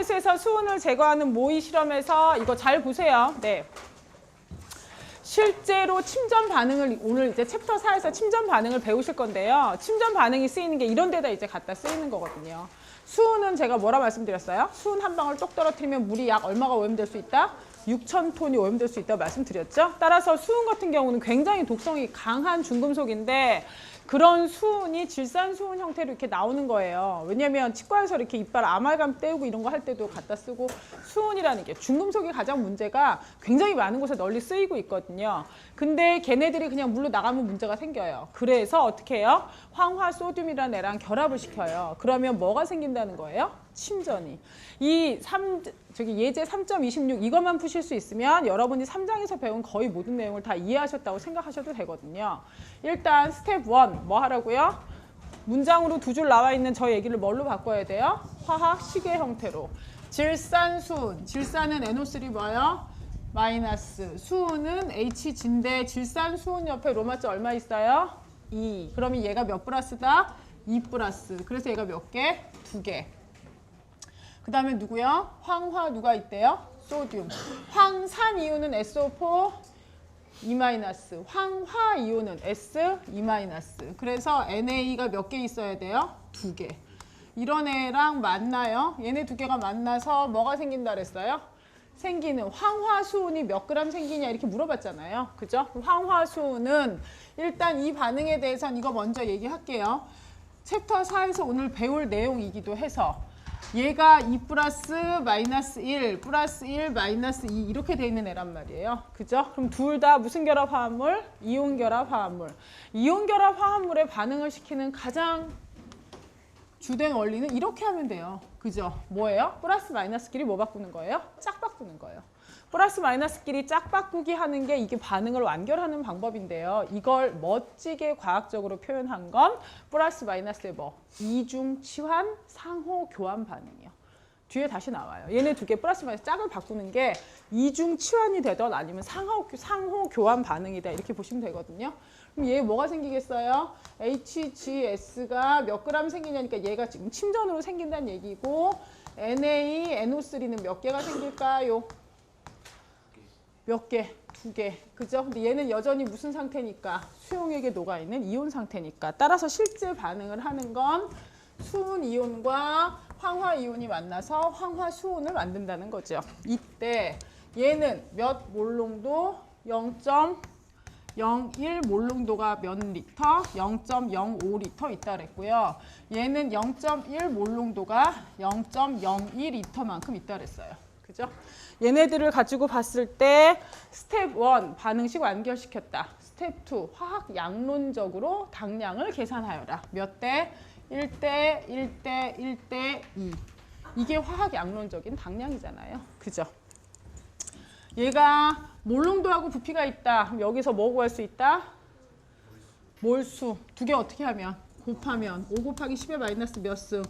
마이너스에서 수은을 제거하는 모의 실험에서 이거 잘 보세요. 네. 실제로 침전 반응을 오늘 이제 챕터 4에서 침전 반응을 배우실 건데요. 침전 반응이 쓰이는 게 이런 데다 이제 갖다 쓰이는 거거든요. 수은은 제가 뭐라 말씀드렸어요? 수은 한 방울 똑 떨어뜨리면 물이 약 얼마가 오염될 수 있다? 6,000톤이 오염될 수 있다고 말씀드렸죠. 따라서 수은 같은 경우는 굉장히 독성이 강한 중금속인데 그런 수은이 질산수은 형태로 이렇게 나오는 거예요. 왜냐면 치과에서 이렇게 이빨 아말감 떼우고 이런 거 할 때도 갖다 쓰고 수은이라는 게 중금속이 가장 문제가 굉장히 많은 곳에 널리 쓰이고 있거든요. 근데 걔네들이 그냥 물로 나가면 문제가 생겨요. 그래서 어떻게 해요? 황화소듐이라는 애랑 결합을 시켜요. 그러면 뭐가 생긴다는 거예요? 침전이. 예제 3.26 이것만 푸실 수 있으면 여러분이 3장에서 배운 거의 모든 내용을 다 이해하셨다고 생각하셔도 되거든요. 일단 스텝 1 뭐 하라고요? 문장으로 두 줄 나와 있는 저 얘기를 뭘로 바꿔야 돼요? 화학 시계 형태로. 질산수은, 질산은 NO3 뭐예요? 마이너스, 수은은 H진데 질산수은 옆에 로마자 얼마 있어요? 2. 그러면 얘가 몇 플러스다? 2 플러스. 그래서 얘가 몇 개? 2개. 그 다음에 누구요? 황화 누가 있대요? 소듐. 황산 이온은 SO4 2-, 황화 이온은 S2-. 그래서 NA가 몇 개 있어야 돼요? 2개. 이런 애랑 만나요. 얘네 2개가 만나서 뭐가 생긴다 그랬어요? 생기는 황화수은이 몇 그램 생기냐 이렇게 물어봤잖아요. 그죠? 황화수은은 일단 이 반응에 대해서는 이거 먼저 얘기할게요. 챕터 4에서 오늘 배울 내용이기도 해서 얘가 2 플러스 마이너스 1 플러스 1 마이너스 2 이렇게 돼 있는 애란 말이에요. 그죠? 그럼 둘 다 무슨 결합 화합물? 이온 결합 화합물. 이온 결합 화합물에 반응을 시키는 가장 주된 원리는 이렇게 하면 돼요. 그죠? 뭐예요? 플러스 마이너스끼리 뭐 바꾸는 거예요? 짝 바꾸는 거예요. 플러스 마이너스끼리 짝 바꾸기 하는 게 이게 반응을 완결하는 방법인데요. 이걸 멋지게 과학적으로 표현한 건 플러스 마이너스의 뭐? 이중 치환 상호 교환 반응이요. 뒤에 다시 나와요. 얘네 2개 플러스 마이너스 짝을 바꾸는 게 이중 치환이 되든 아니면 상호 교환 반응이다 이렇게 보시면 되거든요. 그럼 얘 뭐가 생기겠어요? HGS가 몇 그램 생기냐니까 얘가 지금 침전으로 생긴다는 얘기고 NA, NO3는 몇 개가 생길까요? 몇 개? 2개. 그죠? 근데 얘는 여전히 무슨 상태니까? 수용액에 녹아있는 이온 상태니까. 따라서 실제 반응을 하는 건 수은 이온과 황화 이온이 만나서 황화 수은을 만든다는 거죠. 이때 얘는 몇 몰농도? 0.01 몰농도가 몇 리터? 0.05리터 있다 그랬고요. 얘는 0.1 몰농도가 0.02리터만큼 있다 그랬어요. 그죠? 얘네들을 가지고 봤을 때 스텝 1 반응식 완결시켰다. 스텝 2 화학 양론적으로 당량을 계산하여라. 몇 대? 1대 1대 1대 2. 이게 화학 양론적인 당량이잖아요. 그죠? 얘가 몰농도하고 부피가 있다. 그럼 여기서 뭐 구할 수 있다? 몰수. 2개 어떻게 하면? 곱하면 5 곱하기 10의 마이너스 몇 승?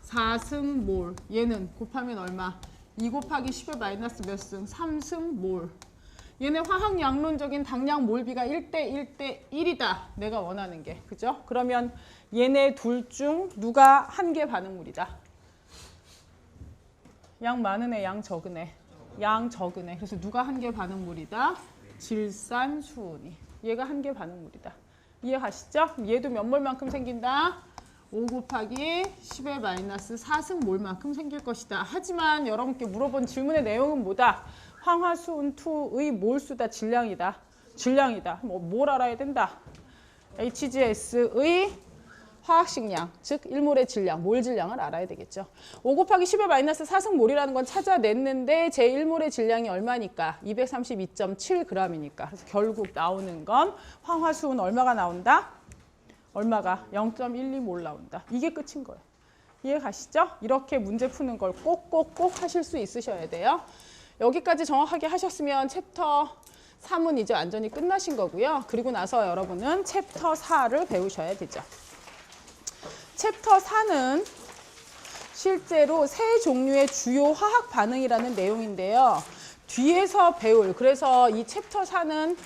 4승 몰. 얘는 곱하면 얼마? 2 곱하기 10의 마이너스 몇 승? 3승 몰. 얘네 화학 양론적인 당량 몰비가 1대 1대 1이다. 내가 원하는 게. 그죠? 그러면 얘네 둘 중 누가 한 개 반응물이다? 양 많은 애, 양 적은 애. 양 적은 애. 그래서 누가 한 개 반응물이다? 질산수은이. 얘가 한 개 반응물이다. 이해 가시죠? 얘도 몇 몰만큼 생긴다? 5 곱하기 10의 마이너스 4승 몰만큼 생길 것이다. 하지만 여러분께 물어본 질문의 내용은 뭐다? 황화수은2의 몰수다. 질량이다. 질량이다. 뭘 알아야 된다? HGS의 화학식량, 즉 1몰의 질량, 몰 질량을 알아야 되겠죠. 5 곱하기 10의 마이너스 4승 몰이라는 건 찾아냈는데 제 1몰의 질량이 얼마니까? 232.7g이니까. 그래서 결국 나오는 건 황화수은 얼마가 나온다? 얼마가? 0.12몰 나온다. 이게 끝인 거예요. 이해 가시죠? 이렇게 문제 푸는 걸 꼭 하실 수 있으셔야 돼요. 여기까지 정확하게 하셨으면 챕터 3은 이제 완전히 끝나신 거고요. 그리고 나서 여러분은 챕터 4를 배우셔야 되죠. 챕터 4는 실제로 세 종류의 주요 화학 반응이라는 내용인데요. 뒤에서 배울, 그래서 이 챕터 4는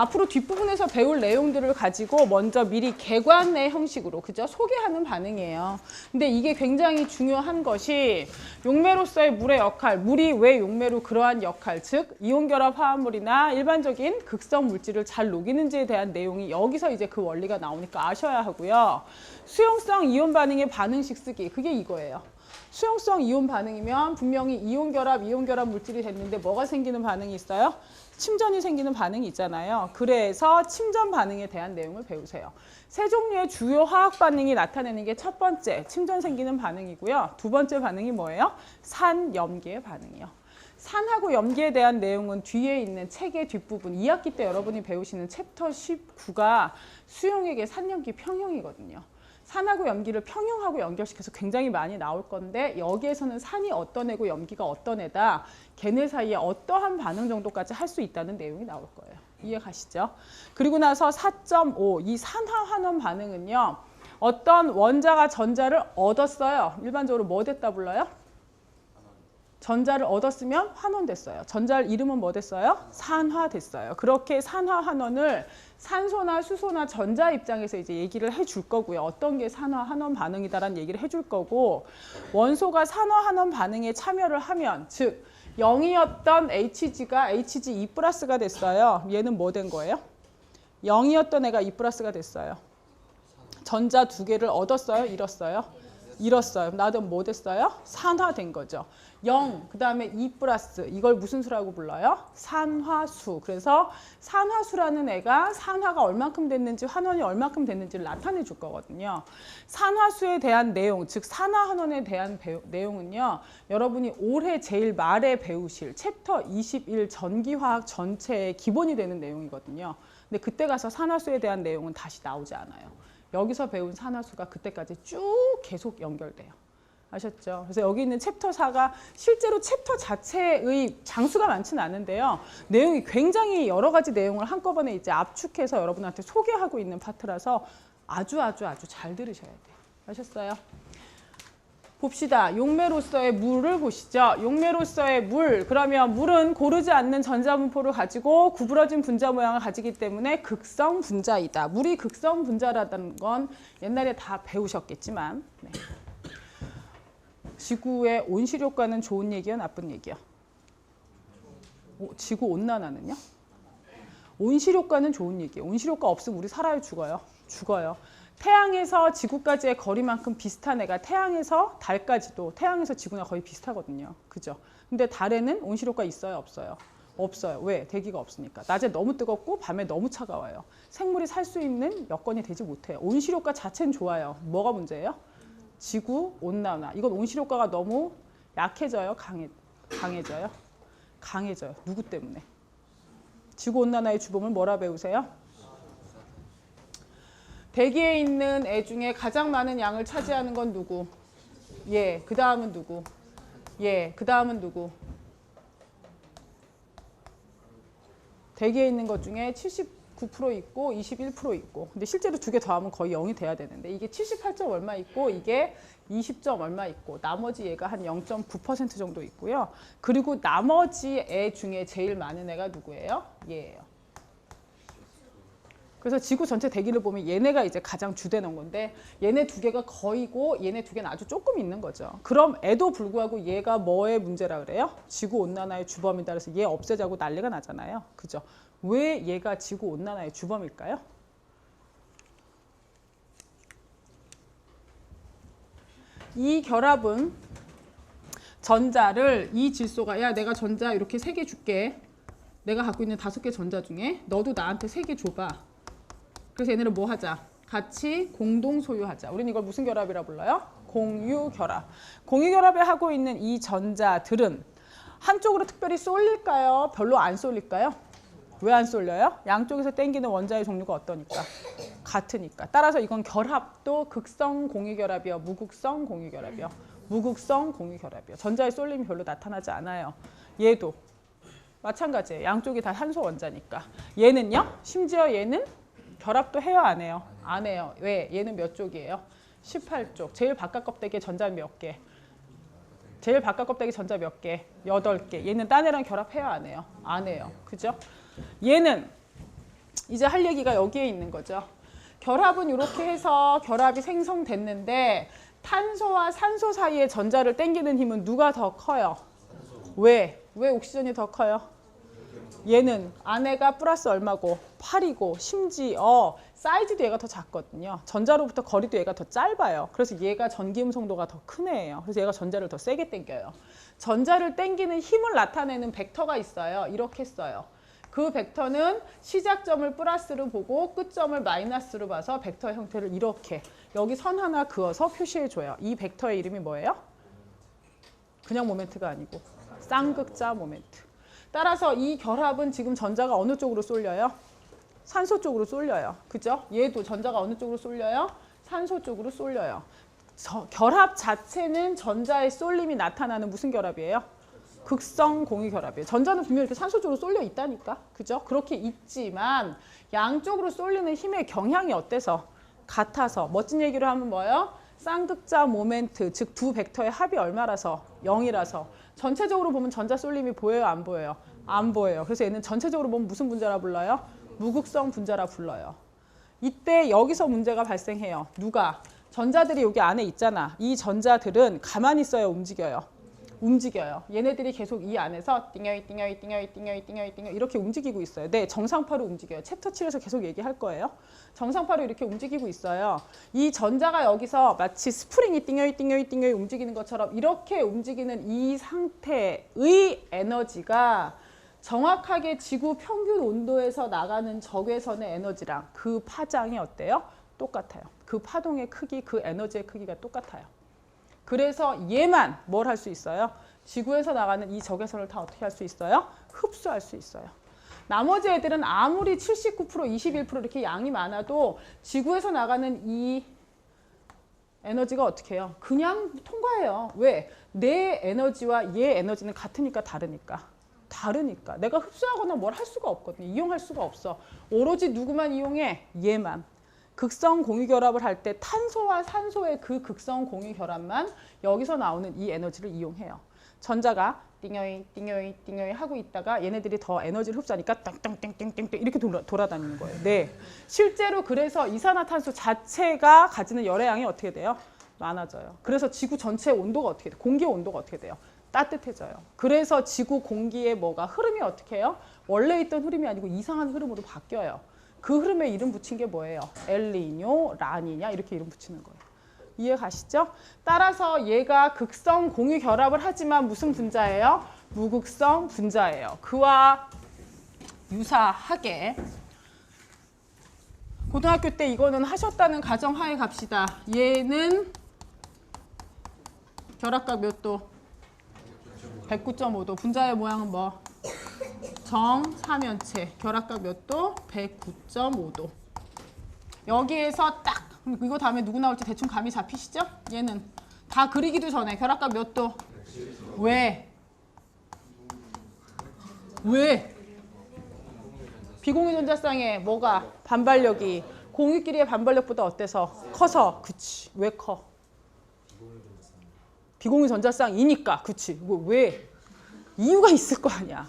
앞으로 뒷부분에서 배울 내용들을 가지고 먼저 미리 개관의 형식으로, 그죠? 소개하는 반응이에요. 근데 이게 굉장히 중요한 것이 용매로서의 물의 역할, 물이 왜 용매로 그러한 역할, 즉 이온결합 화합물이나 일반적인 극성 물질을 잘 녹이는지에 대한 내용이 여기서 이제 그 원리가 나오니까 아셔야 하고요. 수용성 이온 반응의 반응식 쓰기, 그게 이거예요. 수용성 이온 반응이면 분명히 이온결합 물질이 됐는데 뭐가 생기는 반응이 있어요? 침전이 생기는 반응이 있잖아요. 그래서 침전 반응에 대한 내용을 배우세요. 세 종류의 주요 화학 반응이 나타내는 게 첫 번째, 침전 생기는 반응이고요. 두 번째 반응이 뭐예요? 산, 염기의 반응이요. 산하고 염기에 대한 내용은 뒤에 있는 책의 뒷부분, 2학기 때 여러분이 배우시는 챕터 19가 수용액의 산염기 평형이거든요. 산하고 염기를 평형하고 연결시켜서 굉장히 많이 나올 건데 여기에서는 산이 어떤 애고 염기가 어떤 애다. 걔네 사이에 어떠한 반응 정도까지 할 수 있다는 내용이 나올 거예요. 이해 가시죠? 그리고 나서 4.5, 이 산화환원 반응은요. 어떤 원자가 전자를 얻었어요. 일반적으로 뭐 됐다 불러요? 전자를 얻었으면 환원됐어요. 전자를 잃으면 뭐 됐어요? 산화됐어요. 그렇게 산화환원을 산소나 수소나 전자 입장에서 이제 얘기를 해줄 거고요. 어떤 게 산화환원 반응이다라는 얘기를 해줄 거고, 원소가 산화환원 반응에 참여를 하면, 즉 0이었던 HG가 HG2+가 됐어요. 얘는 뭐 된 거예요? 0이었던 애가 2+가 됐어요. 전자 두 개를 얻었어요? 잃었어요? 잃었어요. 나도 뭐 됐어요? 산화된 거죠. 0, 그 다음에 2 플러스, 이걸 무슨 수라고 불러요? 산화수. 그래서 산화수라는 애가 산화가 얼만큼 됐는지, 환원이 얼만큼 됐는지를 나타내 줄 거거든요. 산화수에 대한 내용, 즉 산화환원에 대한 내용은요. 여러분이 올해 제일 말에 배우실 챕터 21 전기화학 전체의 기본이 되는 내용이거든요. 근데 그때 가서 산화수에 대한 내용은 다시 나오지 않아요. 여기서 배운 산화수가 그때까지 쭉 계속 연결돼요. 아셨죠? 그래서 여기 있는 챕터 4가 실제로 챕터 자체의 장수가 많지는 않은데요. 내용이 굉장히 여러 가지 내용을 한꺼번에 이제 압축해서 여러분한테 소개하고 있는 파트라서 아주 잘 들으셔야 돼요. 아셨어요? 봅시다. 용매로서의 물을 보시죠. 용매로서의 물, 그러면 물은 고르지 않는 전자분포를 가지고 구부러진 분자 모양을 가지기 때문에 극성 분자이다. 물이 극성 분자라는 건 옛날에 다 배우셨겠지만, 네. 지구의 온실효과는 좋은 얘기야, 나쁜 얘기야? 지구 온난화는요? 온실효과는 좋은 얘기예요. 온실효과 없으면 우리 살아요, 죽어요? 죽어요. 태양에서 지구까지의 거리만큼 비슷한 애가 태양에서 달까지도, 태양에서 지구나 거의 비슷하거든요. 그죠? 근데 달에는 온실효과 있어요, 없어요? 없어요. 왜? 대기가 없으니까. 낮에 너무 뜨겁고 밤에 너무 차가워요. 생물이 살 수 있는 여건이 되지 못해요. 온실효과 자체는 좋아요. 뭐가 문제예요? 지구 온난화. 이건 온실효과가 너무 약해져요, 강해져요? 강해져요. 누구 때문에? 지구 온난화의 주범을 뭐라 배우세요? 대기에 있는 애 중에 가장 많은 양을 차지하는 건 누구? 예. 그 다음은 누구? 예. 그 다음은 누구? 대기에 있는 것 중에 79% 있고 21% 있고, 근데 실제로 두 개 더하면 거의 0이 돼야 되는데 이게 78점 얼마 있고 이게 20점 얼마 있고, 나머지 얘가 한 0.9% 정도 있고요. 그리고 나머지 애 중에 제일 많은 애가 누구예요? 얘예요. 그래서 지구 전체 대기를 보면 얘네가 이제 가장 주되는 건데, 얘네 두 개가 거의고 얘네 두 개는 아주 조금 있는 거죠. 그럼 애도 불구하고 얘가 뭐의 문제라 그래요? 지구 온난화의 주범이다. 그래서 얘 없애자고 난리가 나잖아요. 그죠? 왜 얘가 지구 온난화의 주범일까요? 이 결합은 전자를, 이 질소가, 야 내가 전자 이렇게 3개 줄게. 내가 갖고 있는 5개 전자 중에 너도 나한테 3개 줘봐. 그래서 얘네를 뭐 하자? 같이 공동 소유하자. 우린 이걸 무슨 결합이라 불러요? 공유 결합. 공유 결합을 하고 있는 이 전자들은 한쪽으로 특별히 쏠릴까요? 별로 안 쏠릴까요? 왜 안 쏠려요? 양쪽에서 땡기는 원자의 종류가 어떠니까? 같으니까. 따라서 이건 결합도 극성 공유 결합이요, 무극성 공유 결합이요. 무극성 공유 결합이요. 전자의 쏠림이 별로 나타나지 않아요. 얘도 마찬가지예요. 양쪽이 다 산소 원자니까. 얘는요? 심지어 얘는 결합도 해요, 안 해요? 안 해요. 왜? 얘는 몇 쪽이에요? 18쪽. 제일 바깥 껍데기에 전자 몇 개? 제일 바깥 껍데기 전자 몇 개? 8개. 얘는 딴 애랑 결합해요, 안 해요? 안 해요. 그죠? 얘는 이제 할 얘기가 여기에 있는 거죠. 결합은 이렇게 해서 결합이 생성됐는데 탄소와 산소 사이의 전자를 당기는 힘은 누가 더 커요? 왜? 왜 옥시전이 더 커요? 얘는 안에가 플러스 얼마고? 8이고 심지어 사이즈도 얘가 더 작거든요. 전자로부터 거리도 얘가 더 짧아요. 그래서 얘가 전기음성도가 더 큰 애예요. 그래서 얘가 전자를 더 세게 당겨요. 전자를 당기는 힘을 나타내는 벡터가 있어요. 이렇게 써요. 그 벡터는 시작점을 플러스로 보고 끝점을 마이너스로 봐서 벡터 형태를 이렇게 여기 선 하나 그어서 표시해줘요. 이 벡터의 이름이 뭐예요? 그냥 모멘트가 아니고 쌍극자 모멘트. 따라서 이 결합은 지금 전자가 어느 쪽으로 쏠려요? 산소 쪽으로 쏠려요. 그죠? 얘도 전자가 어느 쪽으로 쏠려요? 산소 쪽으로 쏠려요. 결합 자체는 전자의 쏠림이 나타나는 무슨 결합이에요? 극성 공유 결합이에요. 전자는 분명히 이렇게 산소 쪽으로 쏠려 있다니까. 그죠? 그렇게 있지만 양쪽으로 쏠리는 힘의 경향이 어때서? 같아서. 멋진 얘기로 하면 뭐예요? 쌍극자 모멘트, 즉 두 벡터의 합이 얼마라서? 0이라서. 전체적으로 보면 전자 쏠림이 보여요? 안 보여요? 안 보여요. 그래서 얘는 전체적으로 보면 무슨 분자라 불러요? 무극성 분자라 불러요. 이때 여기서 문제가 발생해요. 누가? 전자들이 여기 안에 있잖아. 이 전자들은 가만히 있어요? 움직여요? 움직여요. 얘네들이 계속 이 안에서 띵여이 띵여이 띵여이 띵여이 띵여이 띵여이 이렇게 움직이고 있어요. 네, 정상파로 움직여요. 챕터 7에서 계속 얘기할 거예요. 정상파로 이렇게 움직이고 있어요. 이 전자가 여기서 마치 스프링이 띵여이 띵여이 띵여이 움직이는 것처럼 이렇게 움직이는 이 상태의 에너지가 정확하게 지구 평균 온도에서 나가는 적외선의 에너지랑 그 파장이 어때요? 똑같아요. 그 파동의 크기, 그 에너지의 크기가 똑같아요. 그래서 얘만 뭘 할 수 있어요? 지구에서 나가는 이 적외선을 다 어떻게 할 수 있어요? 흡수할 수 있어요. 나머지 애들은 아무리 79%, 21% 이렇게 양이 많아도 지구에서 나가는 이 에너지가 어떻게 해요? 그냥 통과해요. 왜? 내 에너지와 얘 에너지는 같으니까 다르니까. 다르니까. 내가 흡수하거나 뭘 할 수가 없거든요. 이용할 수가 없어. 오로지 누구만 이용해? 얘만. 극성 공유 결합을 할 때 탄소와 산소의 그 극성 공유 결합만 여기서 나오는 이 에너지를 이용해요. 전자가 띵여이 띵여이 띵여이 하고 있다가 얘네들이 더 에너지를 흡수하니까 땡땡땡땡땡 이렇게 돌아다니는 거예요. 네, 실제로 그래서 이산화탄소 자체가 가지는 열의 양이 어떻게 돼요? 많아져요. 그래서 지구 전체의 온도가 어떻게 돼요? 공기의 온도가 어떻게 돼요? 따뜻해져요. 그래서 지구 공기의 뭐가 흐름이 어떻게 해요? 원래 있던 흐름이 아니고 이상한 흐름으로 바뀌어요. 그 흐름에 이름 붙인 게 뭐예요? 엘니뇨, 라니냐 이렇게 이름 붙이는 거예요. 이해 가시죠? 따라서 얘가 극성 공유 결합을 하지만 무슨 분자예요? 무극성 분자예요. 그와 유사하게 고등학교 때 이거는 하셨다는 가정하에 갑시다. 얘는 결합각 몇 도? 109.5도. 분자의 모양은 뭐? 정사면체. 결합각 몇 도? 109.5도. 여기에서 딱 이거 다음에 누구 나올지 대충 감이 잡히시죠? 얘는 다 그리기도 전에 결합각 몇 도? 왜? 왜? 비공유 전자쌍에 뭐가? 반발력이 공유끼리의 반발력보다 어때서? 커서. 그치. 왜 커? 비공유 전자쌍이니까. 그치. 왜? 이유가 있을 거 아니야.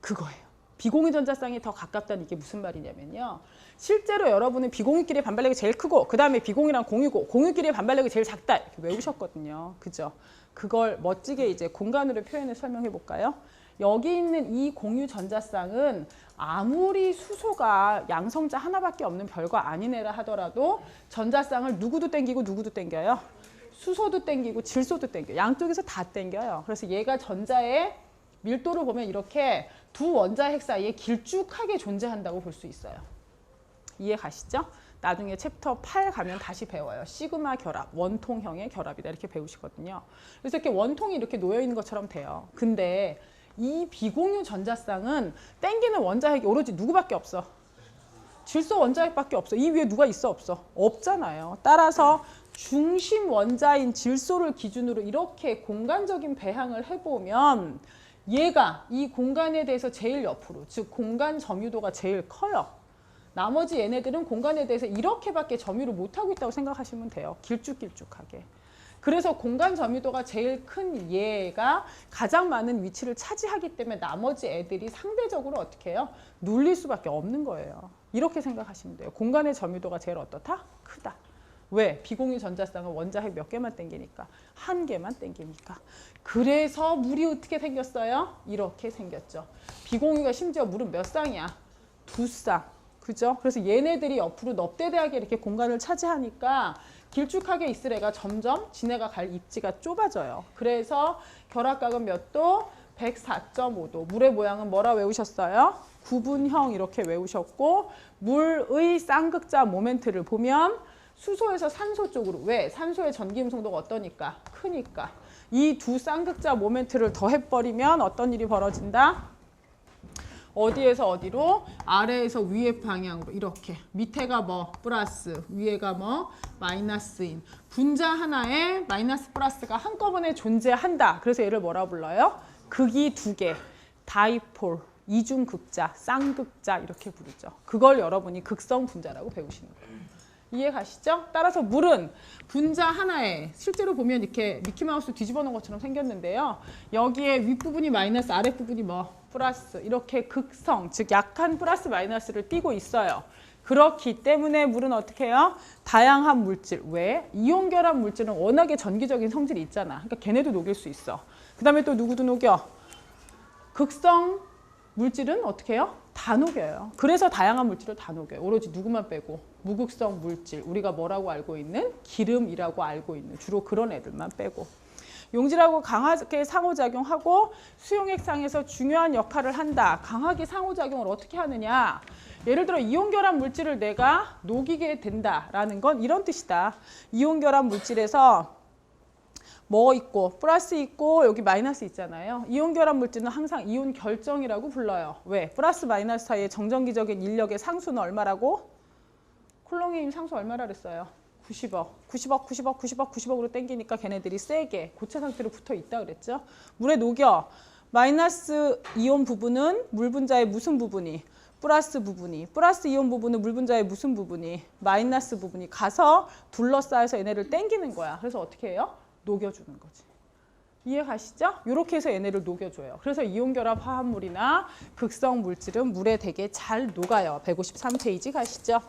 그거예요. 비공유 전자쌍이 더 가깝다는 이게 무슨 말이냐면요. 실제로 여러분은 비공유끼리의 반발력이 제일 크고 그 다음에 비공유랑 공유고 공유끼리의 반발력이 제일 작다 이렇게 외우셨거든요. 그죠? 그걸 멋지게 이제 공간으로 표현해 설명해 볼까요? 여기 있는 이 공유 전자쌍은 아무리 수소가 양성자 하나밖에 없는 별거 아닌 애라 하더라도 전자쌍을 누구도 땡기고 누구도 땡겨요. 수소도 땡기고 질소도 땡겨요. 양쪽에서 다 땡겨요. 그래서 얘가 전자의 밀도를 보면 이렇게 두 원자 핵 사이에 길쭉하게 존재한다고 볼 수 있어요. 이해 가시죠? 나중에 챕터 8 가면 다시 배워요. 시그마 결합, 원통형의 결합이다 이렇게 배우시거든요. 그래서 이렇게 원통이 이렇게 놓여 있는 것처럼 돼요. 근데 이 비공유 전자쌍은 땡기는 원자 핵이 오로지 누구밖에 없어? 질소 원자 핵밖에 없어. 이 위에 누가 있어? 없어? 없잖아요. 따라서 중심 원자인 질소를 기준으로 이렇게 공간적인 배항을 해보면 얘가 이 공간에 대해서 제일 옆으로, 즉 공간 점유도가 제일 커요. 나머지 얘네들은 공간에 대해서 이렇게밖에 점유를 못하고 있다고 생각하시면 돼요. 길쭉길쭉하게. 그래서 공간 점유도가 제일 큰 얘가 가장 많은 위치를 차지하기 때문에 나머지 애들이 상대적으로 어떻게 해요? 눌릴 수밖에 없는 거예요. 이렇게 생각하시면 돼요. 공간의 점유도가 제일 어떻다? 크다. 왜? 비공유 전자쌍은 원자핵 몇 개만 땡기니까. 한 개만 땡기니까. 그래서 물이 어떻게 생겼어요? 이렇게 생겼죠. 비공유가 심지어 물은 몇 쌍이야? 2쌍. 그죠? 그래서 얘네들이 옆으로 넙대대하게 이렇게 공간을 차지하니까 길쭉하게 있을 애가 점점 지네가 갈 입지가 좁아져요. 그래서 결합각은 몇 도? 104.5도. 물의 모양은 뭐라 외우셨어요? 구분형 이렇게 외우셨고, 물의 쌍극자 모멘트를 보면 수소에서 산소 쪽으로. 왜? 산소의 전기음성도가 어떠니까? 크니까. 이 두 쌍극자 모멘트를 더해버리면 어떤 일이 벌어진다? 어디에서 어디로? 아래에서 위에 방향으로 이렇게. 밑에가 뭐? 플러스. 위에가 뭐? 마이너스인. 분자 하나에 마이너스 플러스가 한꺼번에 존재한다. 그래서 얘를 뭐라 불러요? 극이 두 개. 다이폴. 이중극자, 쌍극자 이렇게 부르죠. 그걸 여러분이 극성 분자라고 배우시는 거예요. 이해 가시죠? 따라서 물은 분자 하나에 실제로 보면 이렇게 미키마우스 뒤집어 놓은 것처럼 생겼는데요. 여기에 윗부분이 마이너스, 아랫부분이 뭐? 플러스. 이렇게 극성, 즉 약한 플러스 마이너스를 띠고 있어요. 그렇기 때문에 물은 어떻게 해요? 다양한 물질. 왜? 이온 결합 물질은 워낙에 전기적인 성질이 있잖아. 그러니까 걔네도 녹일 수 있어. 그 다음에 또 누구도 녹여? 극성 물질은 어떻게 해요? 다 녹여요. 그래서 다양한 물질을 다 녹여요. 오로지 누구만 빼고? 무극성 물질. 우리가 뭐라고 알고 있는? 기름이라고 알고 있는. 주로 그런 애들만 빼고. 용질하고 강하게 상호작용하고 수용액상에서 중요한 역할을 한다. 강하게 상호작용을 어떻게 하느냐? 예를 들어 이온결합 물질을 내가 녹이게 된다라는 건 이런 뜻이다. 이온결합 물질에서 뭐 있고 플러스 있고 여기 마이너스 있잖아요. 이온결합 물질은 항상 이온 결정이라고 불러요. 왜? 플러스 마이너스 사이의 정전기적인 인력의 상수는 얼마라고? 콜롱의 상수 얼마라 그랬어요? 90억. 90억, 90억, 90억, 90억으로 땡기니까 걔네들이 세게 고체 상태로 붙어 있다 그랬죠. 물에 녹여. 마이너스 이온 부분은 물 분자의 무슨 부분이? 플러스 부분이. 플러스 이온 부분은 물 분자의 무슨 부분이? 마이너스 부분이 가서 둘러싸여서 얘네를 땡기는 거야. 그래서 어떻게 해요? 녹여주는 거지. 이해 가시죠? 이렇게 해서 얘네를 녹여줘요. 그래서 이온결합 화합물이나 극성 물질은 물에 되게 잘 녹아요. 153페이지 가시죠.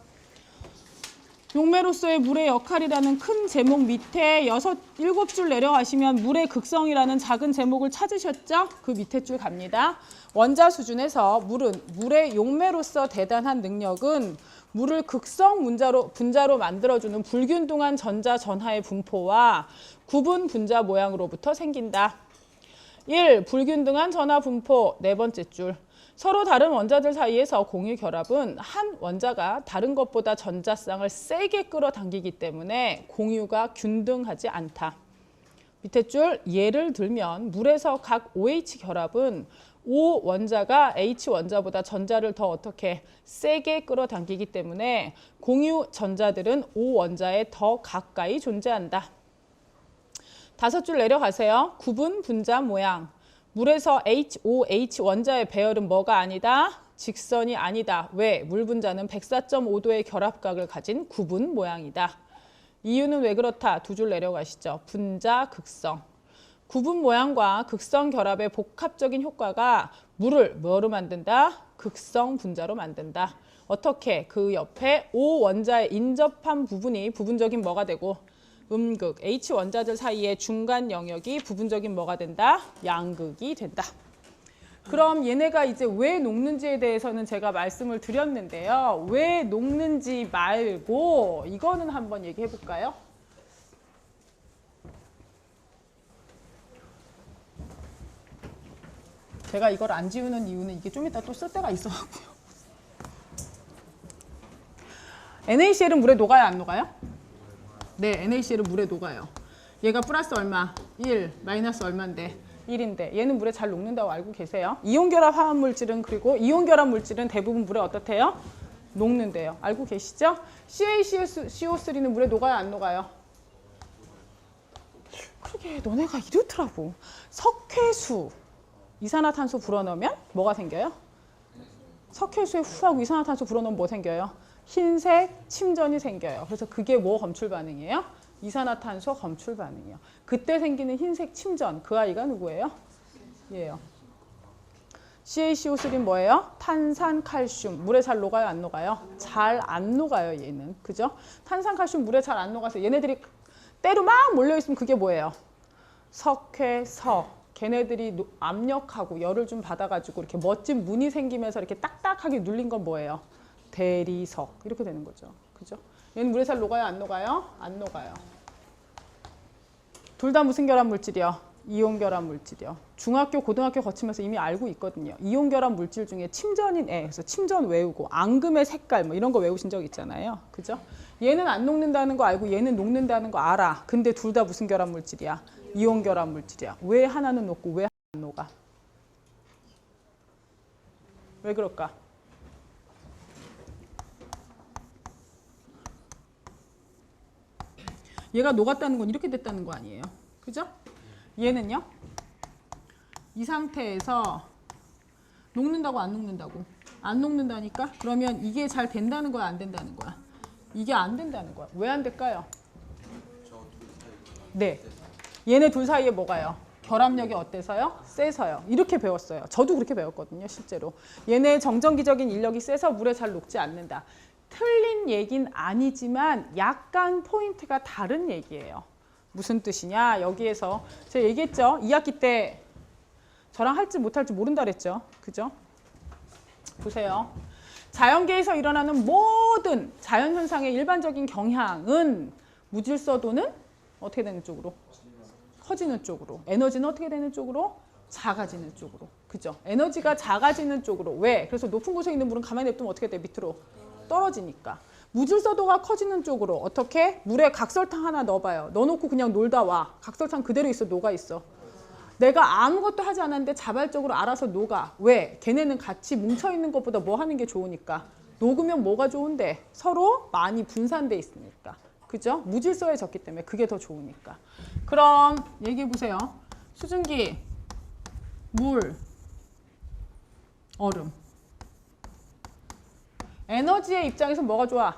용매로서의 물의 역할이라는 큰 제목 밑에 7줄 내려가시면 물의 극성이라는 작은 제목을 찾으셨죠? 그 밑에 줄 갑니다. 원자 수준에서 물은 물의 용매로서 대단한 능력은 물을 극성 분자로 만들어주는 불균등한 전자 전하의 분포와 구분 분자 모양으로부터 생긴다. 1. 불균등한 전하 분포. 네 번째 줄. 서로 다른 원자들 사이에서 공유 결합은 한 원자가 다른 것보다 전자쌍을 세게 끌어당기기 때문에 공유가 균등하지 않다. 밑에 줄. 예를 들면 물에서 각 OH 결합은 O 원자가 H 원자보다 전자를 더 어떻게 세게 끌어당기기 때문에 공유 전자들은 O 원자에 더 가까이 존재한다. 5줄 내려가세요. 구분 분자 모양. 물에서 HOH 원자의 배열은 뭐가 아니다? 직선이 아니다. 왜? 물 분자는 104.5도의 결합각을 가진 구분 모양이다. 이유는 왜 그렇다? 2줄 내려가시죠. 분자 극성. 구분 모양과 극성 결합의 복합적인 효과가 물을 뭐로 만든다? 극성 분자로 만든다. 어떻게? 그 옆에 O 원자에 인접한 부분이 부분적인 뭐가 되고? 음극, H 원자들 사이의 중간 영역이 부분적인 뭐가 된다? 양극이 된다. 그럼 얘네가 이제 왜 녹는지에 대해서는 제가 말씀을 드렸는데요. 왜 녹는지 말고 이거는 한번 얘기해 볼까요? 제가 이걸 안 지우는 이유는 이게 좀 이따 또 쓸 때가 있어갖고요. NaCl은 물에 녹아요, 안 녹아요? 네, NaCl은 물에 녹아요. 얘가 플러스 얼마? 1, 마이너스 얼마인데? 1인데 얘는 물에 잘 녹는다고 알고 계세요. 이온결합 화합물질은 그리고 이온결합 물질은 대부분 물에 어떻대요? 녹는데요. 알고 계시죠? CaCO3는 물에 녹아요, 안 녹아요? 그러게 너네가 이렇더라고. 석회수 이산화탄소 불어넣으면 뭐가 생겨요? 석회수에 후하고 이산화탄소 불어넣으면 뭐 생겨요? 흰색 침전이 생겨요. 그래서 그게 뭐 검출 반응이에요? 이산화탄소 검출 반응이요. 그때 생기는 흰색 침전, 그 아이가 누구예요? 얘예요. CaCO3는 뭐예요? 탄산칼슘. 물에 잘 녹아요? 안 녹아요? 잘 안 녹아요, 얘는. 그죠? 탄산칼슘 물에 잘 안 녹아서 얘네들이 때로 막 몰려있으면 그게 뭐예요? 석회석. 걔네들이 압력하고 열을 좀 받아가지고 이렇게 멋진 문이 생기면서 이렇게 딱딱하게 눌린 건 뭐예요? 대리석. 이렇게 되는 거죠. 그죠? 얘는 물에 잘 녹아요? 안 녹아요? 안 녹아요. 둘 다 무슨 결합 물질이요? 이온 결합 물질이요. 중학교, 고등학교 거치면서 이미 알고 있거든요. 이온 결합 물질 중에 침전인 애, 그래서 침전 외우고 앙금의 색깔 뭐 이런 거 외우신 적 있잖아요. 그죠? 얘는 안 녹는다는 거 알고 얘는 녹는다는 거 알아. 근데 둘 다 무슨 결합 물질이야? 이온 결합 물질이야. 왜 하나는 녹고 왜 하나는 안 녹아? 왜 그럴까? 얘가 녹았다는 건 이렇게 됐다는 거 아니에요. 그죠? 얘는요? 이 상태에서 녹는다고 안 녹는다고? 안 녹는다니까? 그러면 이게 잘 된다는 거야? 안 된다는 거야? 이게 안 된다는 거야. 왜 안 될까요? 네. 얘네 둘 사이에 뭐가요? 결합력이 어때서요? 세서요. 이렇게 배웠어요. 저도 그렇게 배웠거든요, 실제로. 얘네 정전기적인 인력이 세서 물에 잘 녹지 않는다. 틀린 얘긴 아니지만 약간 포인트가 다른 얘기예요. 무슨 뜻이냐? 여기에서 제가 얘기했죠. 2학기 때 저랑 할지 못할지 모른다 그랬죠. 그죠? 보세요. 자연계에서 일어나는 모든 자연현상의 일반적인 경향은 무질서도는 어떻게 되는 쪽으로? 커지는 쪽으로. 에너지는 어떻게 되는 쪽으로? 작아지는 쪽으로. 그죠? 에너지가 작아지는 쪽으로. 왜? 그래서 높은 곳에 있는 물은 가만히 냅두면 어떻게 돼? 밑으로 떨어지니까. 무질서도가 커지는 쪽으로. 어떻게? 물에 각설탕 하나 넣어봐요. 넣어놓고 그냥 놀다 와. 각설탕 그대로 있어? 녹아 있어? 내가 아무것도 하지 않았는데 자발적으로 알아서 녹아. 왜? 걔네는 같이 뭉쳐있는 것보다 뭐 하는 게 좋으니까. 녹으면 뭐가 좋은데? 서로 많이 분산돼 있으니까. 그죠? 무질서해졌기 때문에 그게 더 좋으니까. 그럼 얘기해 보세요. 수증기, 물, 얼음. 에너지의 입장에서 뭐가 좋아?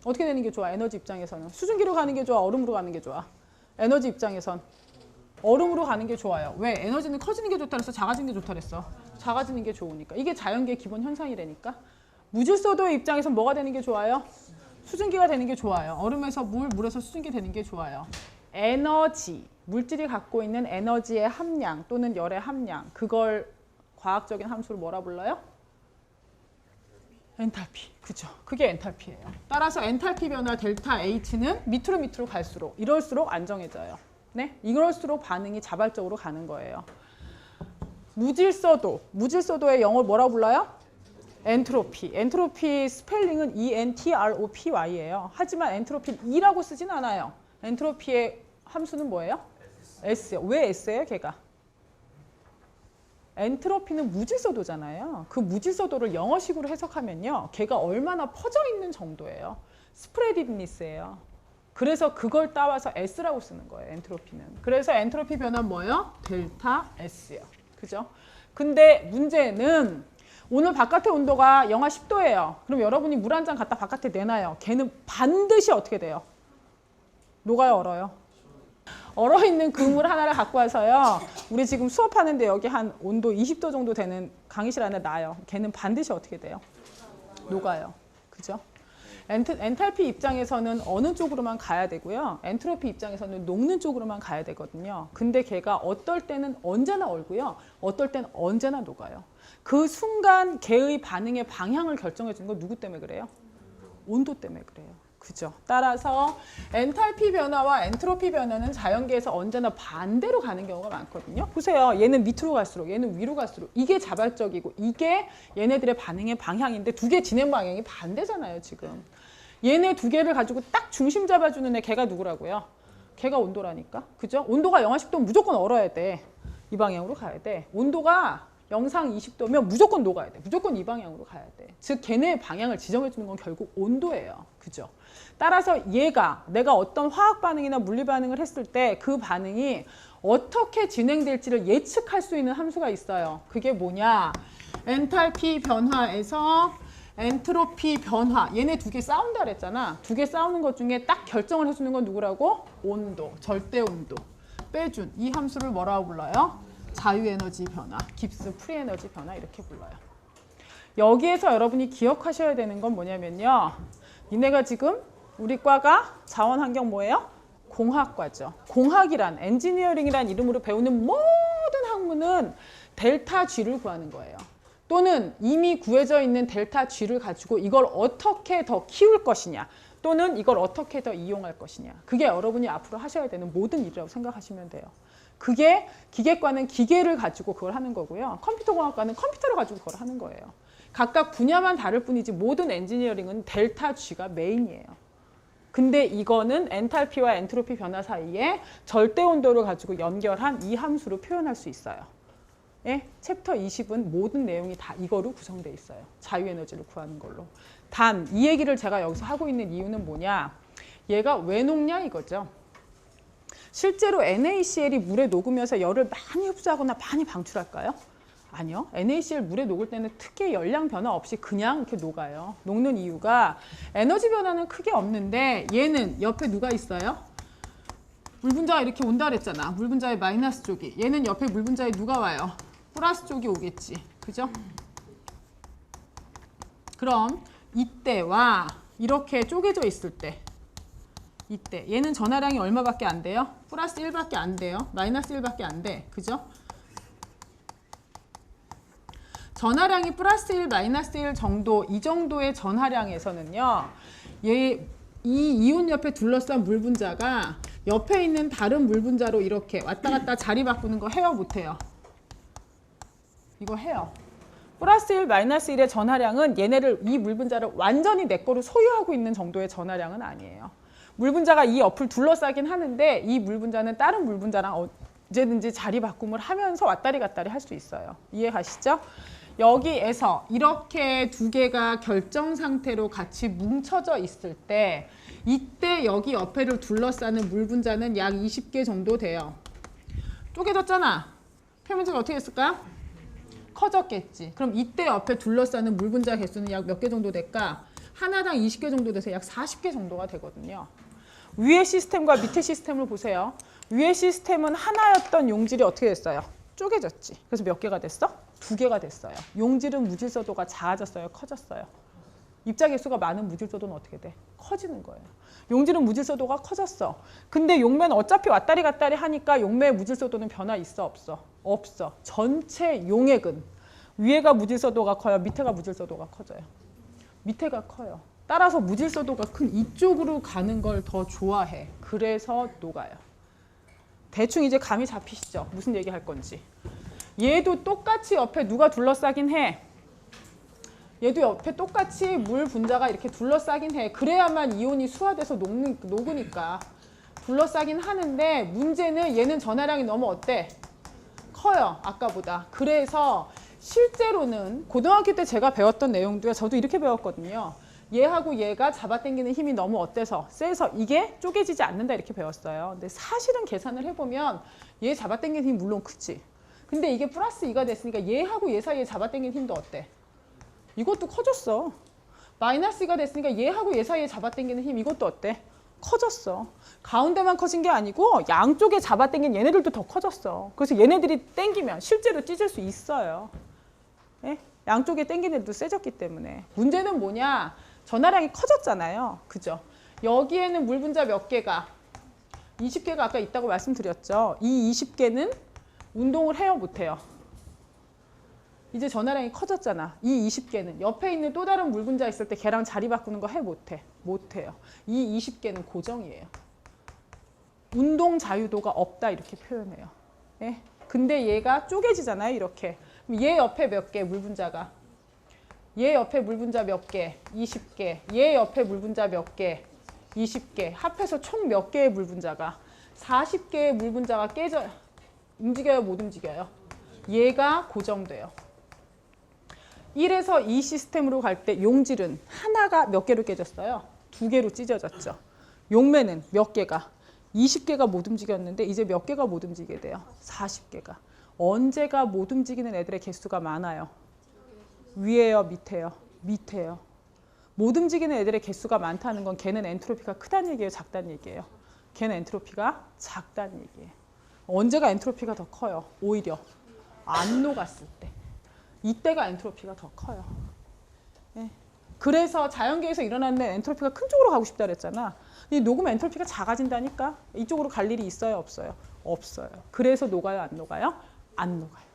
어떻게 되는 게 좋아? 에너지 입장에서는. 수증기로 가는 게 좋아? 얼음으로 가는 게 좋아? 에너지 입장에선 얼음으로 가는 게 좋아요. 왜? 에너지는 커지는 게 좋다 그랬어? 작아지는 게 좋다 그랬어? 작아지는 게 좋으니까. 이게 자연계의 기본 현상이라니까. 무질서도의 입장에선 뭐가 되는 게 좋아요? 수증기가 되는 게 좋아요. 얼음에서 물, 물에서 수증기 되는 게 좋아요. 에너지, 물질이 갖고 있는 에너지의 함량 또는 열의 함량, 그걸 과학적인 함수로 뭐라 불러요? 엔탈피. 그죠? 그게 엔탈피예요. 따라서 엔탈피 변화 델타 H는 밑으로 갈수록 이럴수록 안정해져요. 네? 이럴수록 반응이 자발적으로 가는 거예요. 무질서도, 무질서도의 영어를 뭐라고 불러요? 엔트로피. 엔트로피 스펠링은 ENTROPY예요. 하지만 엔트로피는 E라고 쓰진 않아요. 엔트로피의 함수는 뭐예요? S요. 왜 S예요, 걔가? 엔트로피는 무질서도잖아요. 그 무질서도를 영어식으로 해석하면요. 걔가 얼마나 퍼져 있는 정도예요. 스프레디드니스예요. 그래서 그걸 따와서 S라고 쓰는 거예요. 엔트로피는. 그래서 엔트로피 변화는 뭐예요? 델타 S요. 그죠? 근데 문제는 오늘 바깥의 온도가 영하 10도예요. 그럼 여러분이 물 한 잔 갖다 바깥에 내놔요. 걔는 반드시 어떻게 돼요? 녹아요, 얼어요? 얼어있는 그 물 하나를 갖고 와서요. 우리 지금 수업하는데 여기 한 온도 20도 정도 되는 강의실 안에 놔요. 걔는 반드시 어떻게 돼요? 녹아요. 그죠? 엔탈피 입장에서는 어느 쪽으로만 가야 되고요. 엔트로피 입장에서는 녹는 쪽으로만 가야 되거든요. 근데 걔가 어떨 때는 언제나 얼고요. 어떨 때는 언제나 녹아요. 그 순간 걔의 반응의 방향을 결정해 주는 건 누구 때문에 그래요? 온도 때문에 그래요. 그죠? 따라서 엔탈피 변화와 엔트로피 변화는 자연계에서 언제나 반대로 가는 경우가 많거든요. 보세요. 얘는 밑으로 갈수록 얘는 위로 갈수록 이게 자발적이고 이게 얘네들의 반응의 방향인데 두 개 진행 방향이 반대잖아요, 지금. 얘네 두 개를 가지고 딱 중심 잡아주는 애 걔가 누구라고요? 걔가 온도라니까. 그죠? 온도가 영하 10도면 무조건 얼어야 돼. 이 방향으로 가야 돼. 온도가 영상 20도면 무조건 녹아야 돼. 무조건 이 방향으로 가야 돼. 즉 걔네의 방향을 지정해 주는 건 결국 온도예요. 그죠? 따라서 얘가 내가 어떤 화학 반응이나 물리 반응을 했을 때 그 반응이 어떻게 진행될지를 예측할 수 있는 함수가 있어요. 그게 뭐냐? 엔탈피 변화에서 엔트로피 변화. 얘네 두 개 싸운다 그랬잖아. 두 개 싸우는 것 중에 딱 결정을 해주는 건 누구라고? 온도, 절대 온도. 빼준 이 함수를 뭐라고 불러요? 자유에너지 변화, 깁스 프리에너지 변화 이렇게 불러요. 여기에서 여러분이 기억하셔야 되는 건 뭐냐면요. 니네가 지금 우리 과가 자원환경 뭐예요? 공학과죠. 공학이란 엔지니어링이란 이름으로 배우는 모든 학문은 델타 G를 구하는 거예요. 또는 이미 구해져 있는 델타 G를 가지고 이걸 어떻게 더 키울 것이냐 또는 이걸 어떻게 더 이용할 것이냐. 그게 여러분이 앞으로 하셔야 되는 모든 일이라고 생각하시면 돼요. 그게 기계과는 기계를 가지고 그걸 하는 거고요. 컴퓨터공학과는 컴퓨터를 가지고 그걸 하는 거예요. 각각 분야만 다를 뿐이지 모든 엔지니어링은 델타 G가 메인이에요. 근데 이거는 엔탈피와 엔트로피 변화 사이에 절대 온도를 가지고 연결한 이 함수로 표현할 수 있어요. 예? 챕터 20은 모든 내용이 다 이거로 구성되어 있어요. 자유에너지를 구하는 걸로. 단 이 얘기를 제가 여기서 하고 있는 이유는 뭐냐. 얘가 왜 녹냐 이거죠. 실제로 NaCl이 물에 녹으면서 열을 많이 흡수하거나 많이 방출할까요? 아니요. NaCl 물에 녹을 때는 특히 열량 변화 없이 그냥 이렇게 녹아요. 녹는 이유가 에너지 변화는 크게 없는데 얘는 옆에 누가 있어요? 물 분자가 이렇게 온다 그랬잖아. 물 분자의 마이너스 쪽이. 얘는 옆에 물 분자에 누가 와요? 플러스 쪽이 오겠지. 그죠? 그럼 이때와 이렇게 쪼개져 있을 때 이때 얘는 전하량이 얼마밖에 안 돼요? 플러스 1밖에 안 돼요. 마이너스 1밖에 안 돼. 그죠? 전하량이 플러스 1, 마이너스 1 정도 이 정도의 전하량에서는요. 이 이온 옆에 둘러싼 물 분자가 옆에 있는 다른 물 분자로 이렇게 왔다 갔다 자리 바꾸는 거 해요? 못해요? 이거 해요. 플러스 1, 마이너스 1의 전하량은 얘네를 이 물 분자를 완전히 내 거로 소유하고 있는 정도의 전하량은 아니에요. 물 분자가 이 옆을 둘러싸긴 하는데 이 물 분자는 다른 물 분자랑 언제든지 자리 바꿈을 하면서 왔다리 갔다리 할 수 있어요. 이해 가시죠? 여기에서 이렇게 두 개가 결정 상태로 같이 뭉쳐져 있을 때 이때 여기 옆에를 둘러싸는 물 분자는 약 20개 정도 돼요. 쪼개졌잖아. 표면적이 어떻게 됐을까요? 커졌겠지. 그럼 이때 옆에 둘러싸는 물 분자 개수는 약 몇 개 정도 될까? 하나당 20개 정도 돼서 약 40개 정도가 되거든요. 위의 시스템과 밑의 시스템을 보세요. 위의 시스템은 하나였던 용질이 어떻게 됐어요? 쪼개졌지. 그래서 몇 개가 됐어? 2개가 됐어요. 용질은 무질서도가 작아졌어요? 커졌어요? 입자 개수가 많은 무질서도는 어떻게 돼? 커지는 거예요. 용질은 무질서도가 커졌어. 근데 용매는 어차피 왔다리 갔다리 하니까 용매의 무질서도는 변화 있어? 없어? 없어. 전체 용액은 위에가 무질서도가 커요? 밑에가 무질서도가 커져요? 밑에가 커요. 따라서 무질서도가 큰 이쪽으로 가는 걸 더 좋아해. 그래서 녹아요. 대충 이제 감이 잡히시죠? 무슨 얘기 할 건지. 얘도 똑같이 옆에 누가 둘러싸긴 해. 얘도 옆에 똑같이 물 분자가 이렇게 둘러싸긴 해. 그래야만 이온이 수화돼서 녹으니까. 둘러싸긴 하는데 문제는 얘는 전하량이 너무 어때? 커요. 아까보다. 그래서 실제로는 고등학교 때 제가 배웠던 내용도요. 저도 이렇게 배웠거든요. 얘하고 얘가 잡아당기는 힘이 너무 어때서? 세서 이게 쪼개지지 않는다 이렇게 배웠어요. 근데 사실은 계산을 해보면 얘 잡아당기는 힘이 물론 크지. 근데 이게 플러스 2가 됐으니까 얘하고 얘 사이에 잡아당기는 힘도 어때? 이것도 커졌어. 마이너스 2가 됐으니까 얘하고 얘 사이에 잡아당기는 힘 이것도 어때? 커졌어. 가운데만 커진 게 아니고 양쪽에 잡아당긴 얘네들도 더 커졌어. 그래서 얘네들이 당기면 실제로 찢을 수 있어요. 예? 양쪽에 당기는 애들도 세졌기 때문에. 문제는 뭐냐? 전하량이 커졌잖아요. 그죠? 여기에는 물 분자 몇 개가? 20개가 아까 있다고 말씀드렸죠. 이 20개는 운동을 해요? 못해요? 이제 전하량이 커졌잖아. 이 20개는 옆에 있는 또 다른 물 분자 있을 때 걔랑 자리 바꾸는 거 해? 못해? 못해요. 이 20개는 고정이에요. 운동 자유도가 없다 이렇게 표현해요. 예? 근데 얘가 쪼개지잖아요. 이렇게. 얘 옆에 몇 개 물 분자가? 얘 옆에 물 분자 몇 개? 20개. 얘 옆에 물 분자 몇 개? 20개. 합해서 총 몇 개의 물 분자가? 40개의 물 분자가 움직여요? 못 움직여요? 얘가 고정돼요. 1에서 2 시스템으로 갈 때 용질은 하나가 몇 개로 깨졌어요? 2개로 찢어졌죠. 용매는 몇 개가? 20개가 못 움직였는데 이제 몇 개가 못 움직이게 돼요? 40개가. 언제가 못 움직이는 애들의 개수가 많아요? 위에요? 밑에요? 밑에요. 못 움직이는 애들의 개수가 많다는 건 걔는 엔트로피가 크다는 얘기예요, 작다는 얘기예요? 걔는 엔트로피가 작다는 얘기예요. 언제가 엔트로피가 더 커요? 오히려 안 녹았을 때. 이때가 엔트로피가 더 커요. 네. 그래서 자연계에서 일어나는 엔트로피가 큰 쪽으로 가고 싶다 그랬잖아. 이 녹으면 엔트로피가 작아진다니까. 이쪽으로 갈 일이 있어요, 없어요? 없어요. 그래서 녹아요, 안 녹아요? 안 녹아요.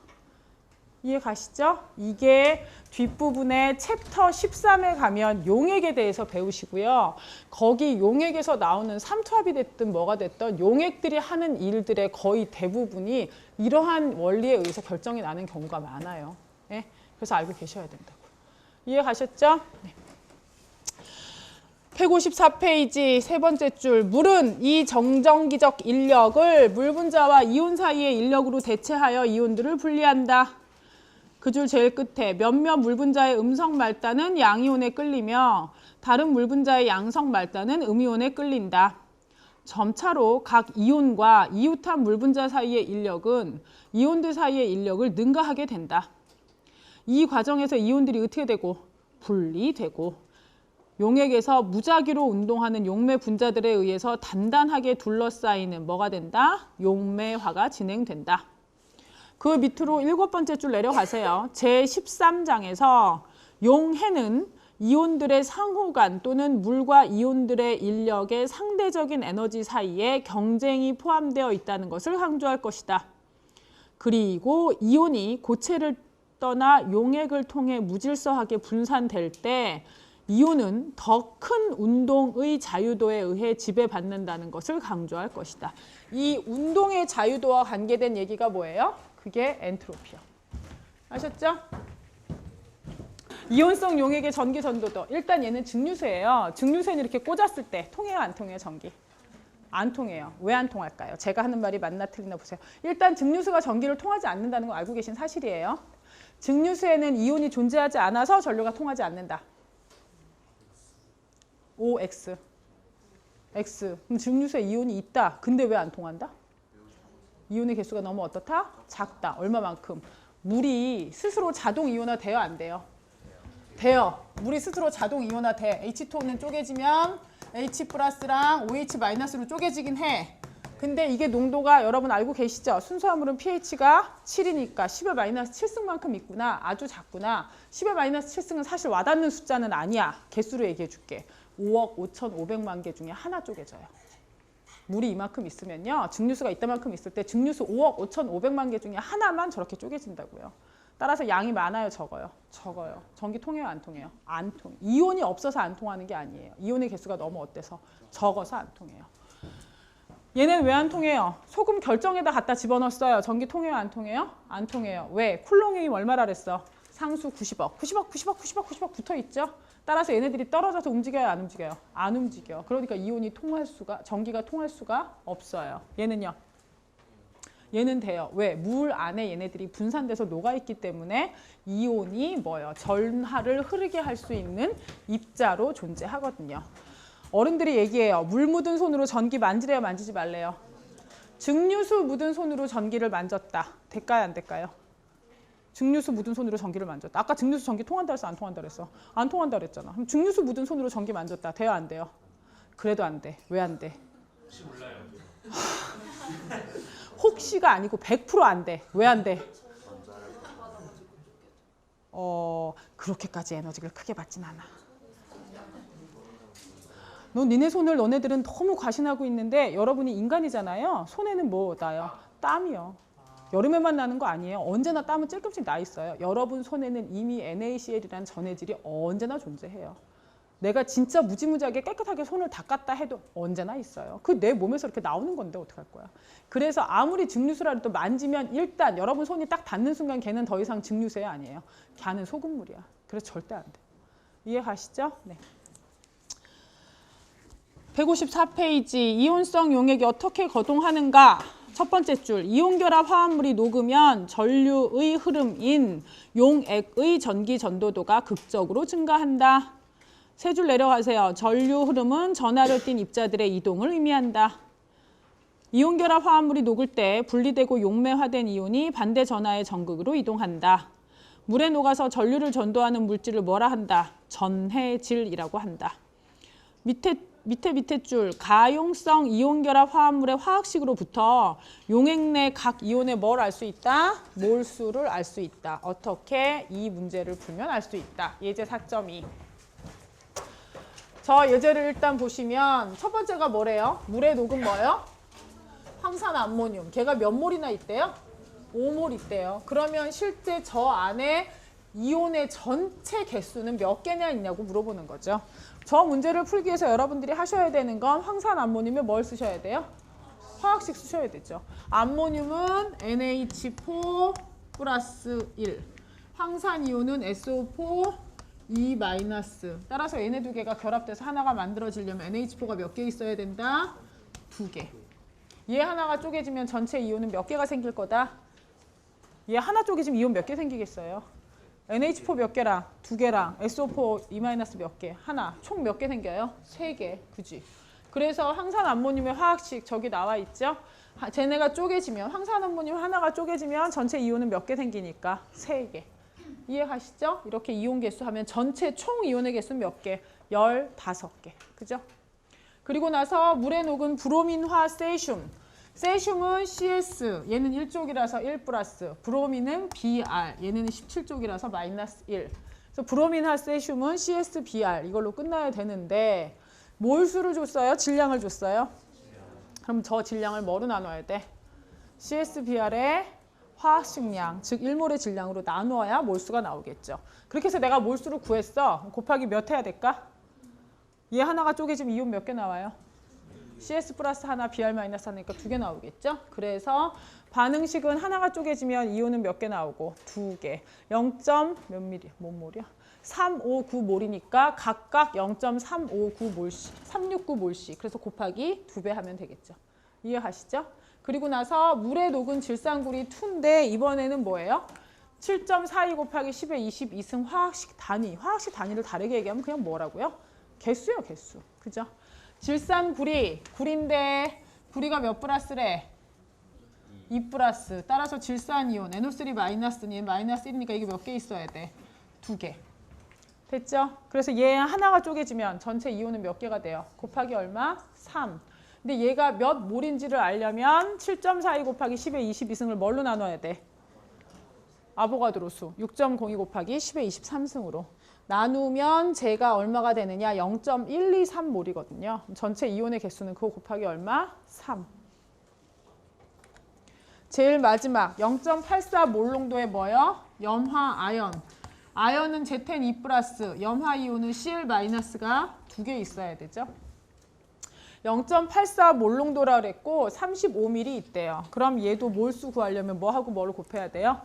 이해 가시죠? 이게 뒷부분에 챕터 13에 가면 용액에 대해서 배우시고요. 거기 용액에서 나오는 삼투압이 됐든 뭐가 됐든 용액들이 하는 일들의 거의 대부분이 이러한 원리에 의해서 결정이 나는 경우가 많아요. 네? 그래서 알고 계셔야 된다고. 이해 가셨죠? 네. 154페이지 세 번째 줄. 물은 이 정전기적 인력을 물 분자와 이온 사이의 인력으로 대체하여 이온들을 분리한다. 그 줄 제일 끝에 몇몇 물 분자의 음성 말단은 양이온에 끌리며 다른 물 분자의 양성 말단은 음이온에 끌린다. 점차로 각 이온과 이웃한 물 분자 사이의 인력은 이온들 사이의 인력을 능가하게 된다. 이 과정에서 이온들이 어떻게 되고? 분리되고 용액에서 무작위로 운동하는 용매 분자들에 의해서 단단하게 둘러싸이는 뭐가 된다? 용매화가 진행된다. 그 밑으로 7번째 줄 내려가세요. 제13장에서 용해는 이온들의 상호간 또는 물과 이온들의 인력의 상대적인 에너지 사이에 경쟁이 포함되어 있다는 것을 강조할 것이다. 그리고 이온이 고체를 떠나 용액을 통해 무질서하게 분산될 때 이온은 더 큰 운동의 자유도에 의해 지배받는다는 것을 강조할 것이다. 이 운동의 자유도와 관계된 얘기가 뭐예요? 그게 엔트로피요. 아셨죠? 이온성 용액의 전기 전도도. 일단 얘는 증류수예요. 증류수에는 이렇게 꽂았을 때 통해요, 안 통해요, 전기? 안 통해요. 왜 안 통할까요? 제가 하는 말이 맞나 틀리나 보세요. 일단 증류수가 전기를 통하지 않는다는 거 알고 계신 사실이에요. 증류수에는 이온이 존재하지 않아서 전류가 통하지 않는다. OX. X. 그럼 증류수에 이온이 있다. 근데 왜 안 통한다? 이온의 개수가 너무 어떻다? 작다. 얼마만큼? 물이 스스로 자동 이온화 돼요, 안 돼요? 돼요. 물이 스스로 자동 이온화 돼. H2O는 쪼개지면 H 플러스랑 OH 마이너스로 쪼개지긴 해. 근데 이게 농도가 여러분 알고 계시죠? 순수화물은 pH가 7이니까 10의 마이너스 7승만큼 있구나. 아주 작구나. 10의 마이너스 7승은 사실 와닿는 숫자는 아니야. 개수로 얘기해 줄게. 5억 5,500만 개 중에 하나 쪼개져요. 물이 이만큼 있으면요. 증류수가 이따만큼 있을 때 증류수 5억 5,500만 개 중에 하나만 저렇게 쪼개진다고요. 따라서 양이 많아요, 적어요? 적어요. 전기 통해요, 안 통해요? 안 통해요. 이온이 없어서 안 통하는 게 아니에요. 이온의 개수가 너무 어때서? 적어서 안 통해요. 얘는 왜 안 통해요? 소금 결정에다 갖다 집어넣었어요. 전기 통해요, 안 통해요? 안 통해요. 왜? 쿨롱이 얼마라 그랬어? 상수 90억. 90억 붙어 있죠? 따라서 얘네들이 떨어져서 움직여요, 안 움직여요? 안 움직여. 그러니까 이온이 통할 수가, 전기가 통할 수가 없어요. 얘는요? 얘는 돼요. 왜? 물 안에 얘네들이 분산돼서 녹아있기 때문에 이온이 뭐예요? 전하를 흐르게 할 수 있는 입자로 존재하거든요. 어른들이 얘기해요. 물 묻은 손으로 전기 만지래요, 만지지 말래요? 증류수 묻은 손으로 전기를 만졌다. 될까요, 안 될까요? 증류수 묻은 손으로 전기를 만졌다. 아까 증류수 전기 통한다 그랬어, 안 통한다 그랬어? 안 통한다 그랬잖아. 그럼 증류수 묻은 손으로 전기 만졌다. 돼요, 안 돼요? 그래도 안 돼. 왜 안 돼? 혹시 몰라요. 혹시가 아니고 100% 안 돼. 왜 안 돼? 그렇게까지 에너지를 크게 받진 않아. 니네 손을 너네들은 너무 과신하고 있는데 여러분이 인간이잖아요. 손에는 뭐 나요? 땀이요. 여름에만 나는 거 아니에요. 언제나 땀은 찔끔씩 나 있어요. 여러분 손에는 이미 NaCl이라는 전해질이 언제나 존재해요. 내가 진짜 무지무지하게 깨끗하게 손을 닦았다 해도 언제나 있어요. 그 내 몸에서 이렇게 나오는 건데 어떡할 거야. 그래서 아무리 증류수라도 또 만지면 일단 여러분 손이 딱 닿는 순간 걔는 더 이상 증류수야 아니에요. 걔는 소금물이야. 그래서 절대 안 돼. 이해 가시죠? 네. 154페이지 이온성 용액이 어떻게 거동하는가? 첫 번째 줄, 이온결합 화합물이 녹으면 전류의 흐름인 용액의 전기 전도도가 극적으로 증가한다. 세 줄 내려가세요. 전류 흐름은 전하를 띤 입자들의 이동을 의미한다. 이온결합 화합물이 녹을 때 분리되고 용매화된 이온이 반대 전하의 전극으로 이동한다. 물에 녹아서 전류를 전도하는 물질을 뭐라 한다? 전해질이라고 한다. 밑에 줄 가용성 이온결합 화합물의 화학식으로부터 용액 내 각 이온의 뭘 알 수 있다? 몰수를 알 수 있다. 어떻게? 이 문제를 풀면 알 수 있다. 예제 4.2. 저 예제를 일단 보시면 첫 번째가 뭐래요? 물에 녹은 뭐예요? 황산 암모늄. 걔가 몇 몰이나 있대요? 5몰 있대요. 그러면 실제 저 안에 이온의 전체 개수는 몇 개나 있냐고 물어보는 거죠. 저 문제를 풀기 위해서 여러분들이 하셔야 되는 건 황산 암모늄에 뭘 쓰셔야 돼요? 화학식 쓰셔야 되죠. 암모늄은 NH4 플러스 1. 황산이온은 SO4 2 마이너스. 따라서 얘네 두 개가 결합돼서 하나가 만들어지려면 NH4가 몇 개 있어야 된다? 2개. 얘 하나가 쪼개지면 전체 이온은 몇 개가 생길 거다? 얘 하나 쪼개지면 이온 몇 개 생기겠어요? NH4 몇 개랑 2개랑 SO4 2 마이너스 몇 개? 하나. 총 몇 개 생겨요? 3개. 그지? 그래서 황산 암모늄의 화학식 저기 나와 있죠? 쟤네가 쪼개지면 황산 암모늄 하나가 쪼개지면 전체 이온은 몇 개 생기니까 3개. 이해가시죠? 이렇게 이온 개수 하면 전체 총 이온의 개수는 몇 개? 15개. 그죠? 그리고 나서 물에 녹은 브로민화 세슘. 세슘은 CS, 얘는 1족이라서 1 플러스. 브로민은 BR, 얘는 17족이라서 마이너스 1. 그래서 브로민화 세슘은 CS, BR 이걸로 끝나야 되는데 몰수를 줬어요? 질량을 줬어요? 그럼 저 질량을 뭐로 나눠야 돼? CS, BR의 화학식량, 즉 1몰의 질량으로 나누어야 몰수가 나오겠죠. 그렇게 해서 내가 몰수를 구했어. 곱하기 몇 해야 될까? 얘 하나가 쪼개지면 이온 몇 개 나와요? CS 플러스 하나, BR 마이너스 하나니까 2개 나오겠죠? 그래서 반응식은 하나가 쪼개지면 이온은 몇 개 나오고? 2개. 0. 몇 밀리? 뭔 몰이야? 359몰이니까 각각 0.359몰씩, 369몰씩. 그래서 곱하기 2배 하면 되겠죠. 이해가시죠? 그리고 나서 물에 녹은 질산구리 2인데 이번에는 뭐예요? 7.42 곱하기 10의 22승 화학식 단위. 화학식 단위를 다르게 얘기하면 그냥 뭐라고요? 개수요, 개수. 그죠? 질산구리, 구리인데 구리가 몇 플러스래? 2 플러스. 따라서 질산이온, NO3 마이너스니 마이너스 1이니까 이게 몇 개 있어야 돼? 2개. 됐죠? 그래서 얘 하나가 쪼개지면 전체 이온은 몇 개가 돼요? 곱하기 얼마? 3. 근데 얘가 몇 몰인지를 알려면 7.42 곱하기 10의 22승을 뭘로 나눠야 돼? 아보가드로 수. 6.02 곱하기 10의 23승으로. 나누면 제가 얼마가 되느냐? 0.123몰이거든요. 전체 이온의 개수는 그거 곱하기 얼마? 3. 제일 마지막 0.84몰 농도의 뭐요? 염화 아연. 아연은 Z2 플러스, 염화 이온은 Cl-가 2개 있어야 되죠. 0.84몰 농도라 그랬고 35ml 있대요. 그럼 얘도 몰수 구하려면 뭐하고 뭐를 곱해야 돼요?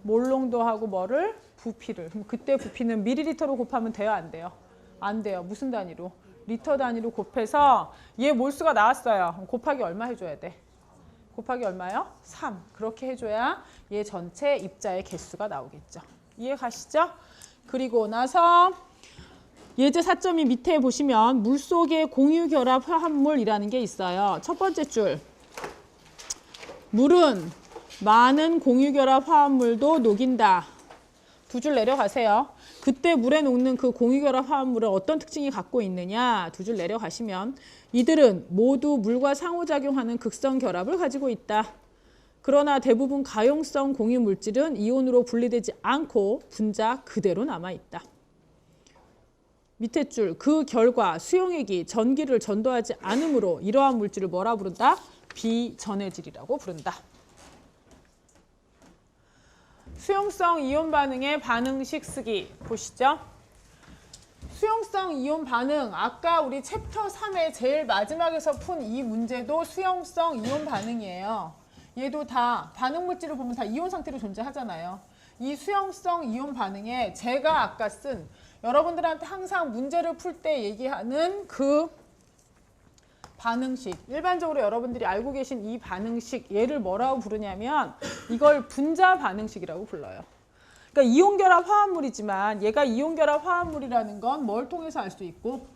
몰 농도하고 뭐를? 부피를. 그럼 그때 부피는 밀리리터로 곱하면 돼요? 안 돼요? 안 돼요. 무슨 단위로? 리터 단위로 곱해서 얘 몰수가 나왔어요. 그럼 곱하기 얼마 해줘야 돼? 곱하기 얼마요? 3. 그렇게 해줘야 얘 전체 입자의 개수가 나오겠죠. 이해 가시죠? 그리고 나서 예제 4.2 밑에 보시면 물속의 공유결합 화합물이라는 게 있어요. 첫 번째 줄. 물은 많은 공유결합 화합물도 녹인다. 2줄 내려가세요. 그때 물에 녹는 그 공유결합 화합물은 어떤 특징이 갖고 있느냐? 2줄 내려가시면 이들은 모두 물과 상호작용하는 극성 결합을 가지고 있다. 그러나 대부분 가용성 공유 물질은 이온으로 분리되지 않고 분자 그대로 남아있다. 밑에 줄, 그 결과 수용액이 전기를 전도하지 않으므로 이러한 물질을 뭐라 부른다? 비전해질이라고 부른다. 수용성 이온 반응의 반응식 쓰기 보시죠. 수용성 이온 반응, 아까 우리 챕터 3의 제일 마지막에서 푼 이 문제도 수용성 이온 반응이에요. 얘도 다 반응 물질을 보면 다 이온 상태로 존재하잖아요. 이 수용성 이온 반응에 제가 아까 쓴 여러분들한테 항상 문제를 풀 때 얘기하는 그 반응식, 일반적으로 여러분들이 알고 계신 이 반응식, 얘를 뭐라고 부르냐면 이걸 분자 반응식이라고 불러요. 그러니까 이온결합 화합물이지만 얘가 이온결합 화합물이라는 건 뭘 통해서 알 수 있고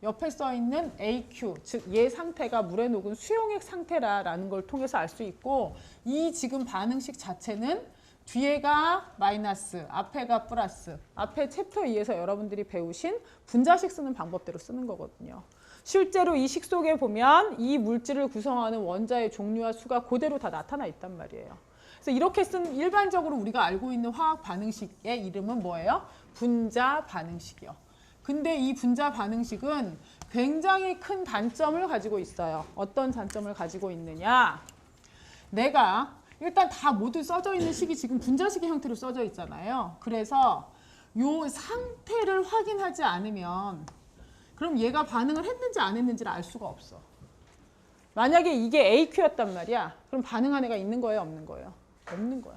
옆에 써 있는 AQ, 즉 얘 상태가 물에 녹은 수용액 상태라는 걸 통해서 알 수 있고 이 지금 반응식 자체는 뒤에가 마이너스, 앞에가 플러스. 앞에 챕터 2에서 여러분들이 배우신 분자식 쓰는 방법대로 쓰는 거거든요. 실제로 이 식 속에 보면 이 물질을 구성하는 원자의 종류와 수가 그대로 다 나타나 있단 말이에요. 그래서 이렇게 쓴 일반적으로 우리가 알고 있는 화학 반응식의 이름은 뭐예요? 분자 반응식이요. 근데 이 분자 반응식은 굉장히 큰 단점을 가지고 있어요. 어떤 단점을 가지고 있느냐? 내가 일단 다 모두 써져 있는 식이 지금 분자식의 형태로 써져 있잖아요. 그래서 요 상태를 확인하지 않으면 그럼 얘가 반응을 했는지 안 했는지를 알 수가 없어. 만약에 이게 AQ였단 말이야. 그럼 반응한 애가 있는 거예요? 없는 거예요? 없는 거야.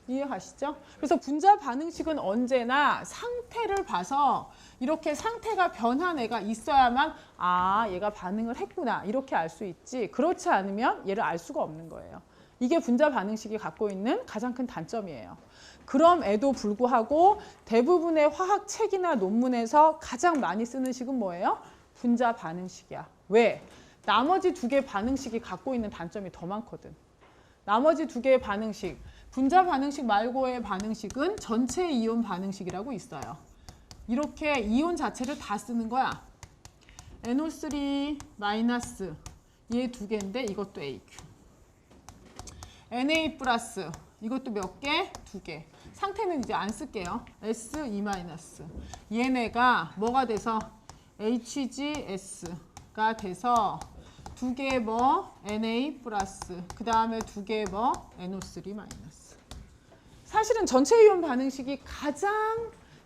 이해 가시죠? 그래서 분자 반응식은 언제나 상태를 봐서 이렇게 상태가 변한 애가 있어야만 아, 얘가 반응을 했구나 이렇게 알 수 있지. 그렇지 않으면 얘를 알 수가 없는 거예요. 이게 분자 반응식이 갖고 있는 가장 큰 단점이에요. 그럼에도 불구하고 대부분의 화학 책이나 논문에서 가장 많이 쓰는 식은 뭐예요? 분자 반응식이야. 왜? 나머지 두 개 반응식이 갖고 있는 단점이 더 많거든. 나머지 두 개의 반응식, 분자 반응식 말고의 반응식은 전체 이온 반응식이라고 있어요. 이렇게 이온 자체를 다 쓰는 거야. NO3 마이너스 얘 두 개인데 이것도 AQ. Na 플러스 이것도 몇 개? 두 개. 상태는 이제 안 쓸게요. SE 마이너스. 얘네가 뭐가 돼서 HGS가 돼서 두 개 뭐 Na 플러스 그 다음에 두 개 뭐 NO3 마이너스. 사실은 전체 이온 반응식이 가장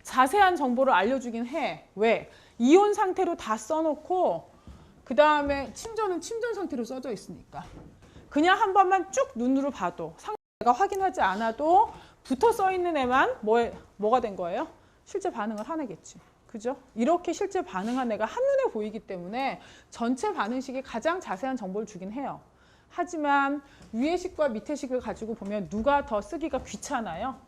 자세한 정보를 알려주긴 해. 왜? 이온 상태로 다 써놓고 그 다음에 침전은 침전 상태로 써져 있으니까. 그냥 한 번만 쭉 눈으로 봐도 상태가 확인하지 않아도 붙어 써 있는 애만 뭐가 된 거예요? 실제 반응을 한 애겠지. 그죠? 이렇게 실제 반응한 애가 한눈에 보이기 때문에 전체 반응식이 가장 자세한 정보를 주긴 해요. 하지만 위의 식과 밑의 식을 가지고 보면 누가 더 쓰기가 귀찮아요?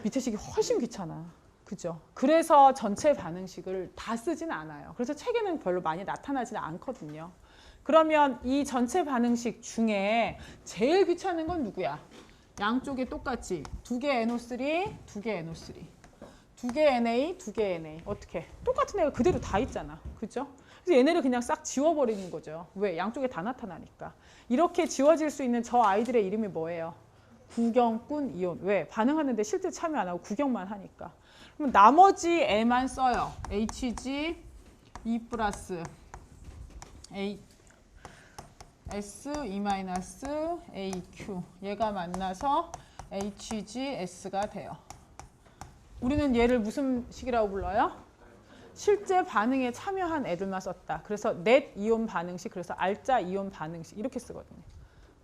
밑의 식이 훨씬 귀찮아. 그죠? 그래서 전체 반응식을 다 쓰진 않아요. 그래서 책에는 별로 많이 나타나지는 않거든요. 그러면 이 전체 반응식 중에 제일 귀찮은 건 누구야? 양쪽에 똑같이 두 개 NO3, 두 개 NO3. 두 개 Na, 두 개 Na. 어떻게? 똑같은 애가 그대로 다 있잖아. 그죠? 그래서 얘네를 그냥 싹 지워버리는 거죠. 왜? 양쪽에 다 나타나니까. 이렇게 지워질 수 있는 저 아이들의 이름이 뭐예요? 구경꾼 이온. 왜? 반응하는데 실제 참여 안 하고 구경만 하니까. 그럼 나머지 애만 써요. HG, E 플러스, A, S, E 마이너스, AQ. 얘가 만나서 HGS가 돼요. 우리는 얘를 무슨 식이라고 불러요? 실제 반응에 참여한 애들만 썼다. 그래서 넷 이온 반응식, 그래서 알짜 이온 반응식 이렇게 쓰거든요.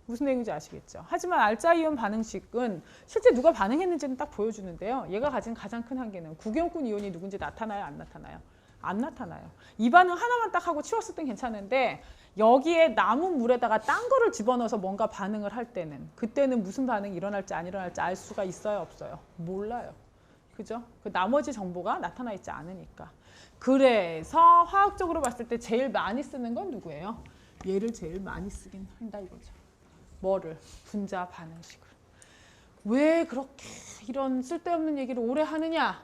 무슨 내용인지 아시겠죠? 하지만 알짜 이온 반응식은 실제 누가 반응했는지는 딱 보여주는데요. 얘가 가진 가장 큰 한계는 구경꾼 이온이 누군지 나타나요? 안 나타나요? 안 나타나요. 이 반응 하나만 딱 하고 치웠을 땐 괜찮은데 여기에 남은 물에다가 딴 거를 집어넣어서 뭔가 반응을 할 때는 그때는 무슨 반응이 일어날지 안 일어날지 알 수가 있어요? 없어요? 몰라요. 그죠? 그 나머지 정보가 나타나 있지 않으니까. 그래서 화학적으로 봤을 때 제일 많이 쓰는 건 누구예요? 얘를 제일 많이 쓰긴 한다 이거죠. 뭐를? 분자 반응식을. 왜 그렇게 이런 쓸데없는 얘기를 오래 하느냐?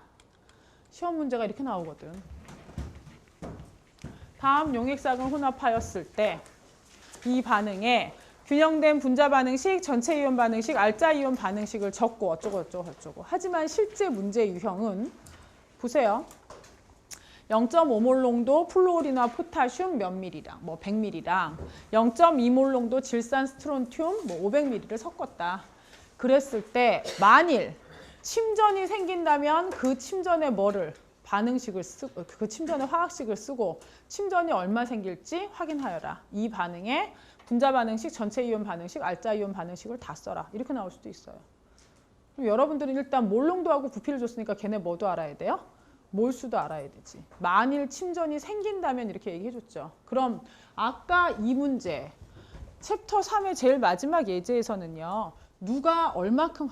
시험 문제가 이렇게 나오거든. 다음 용액삭은 혼합하였을 때 이 반응에 균형된 분자 반응식, 전체 이온 반응식, 알짜 이온 반응식을 적고 어쩌고 저쩌고 저쩌고. 하지만 실제 문제 유형은 보세요. 0.5몰 농도 플루오린화 포타슘 몇 밀리랑 뭐 100ml랑 0.2몰 농도 질산 스트론튬 뭐 500ml를 섞었다. 그랬을 때 만일 침전이 생긴다면 그 침전에 뭐를 반응식을 쓰고 그 침전에 화학식을 쓰고 침전이 얼마 생길지 확인하여라. 이 반응에 분자 반응식, 전체 이온 반응식, 알짜 이온 반응식을 다 써라. 이렇게 나올 수도 있어요. 그럼 여러분들은 일단 몰 농도하고 부피를 줬으니까 걔네 뭐도 알아야 돼요? 몰수도 알아야 되지. 만일 침전이 생긴다면 이렇게 얘기해줬죠. 그럼 아까 이 문제 챕터 3의 제일 마지막 예제에서는요. 누가 얼마큼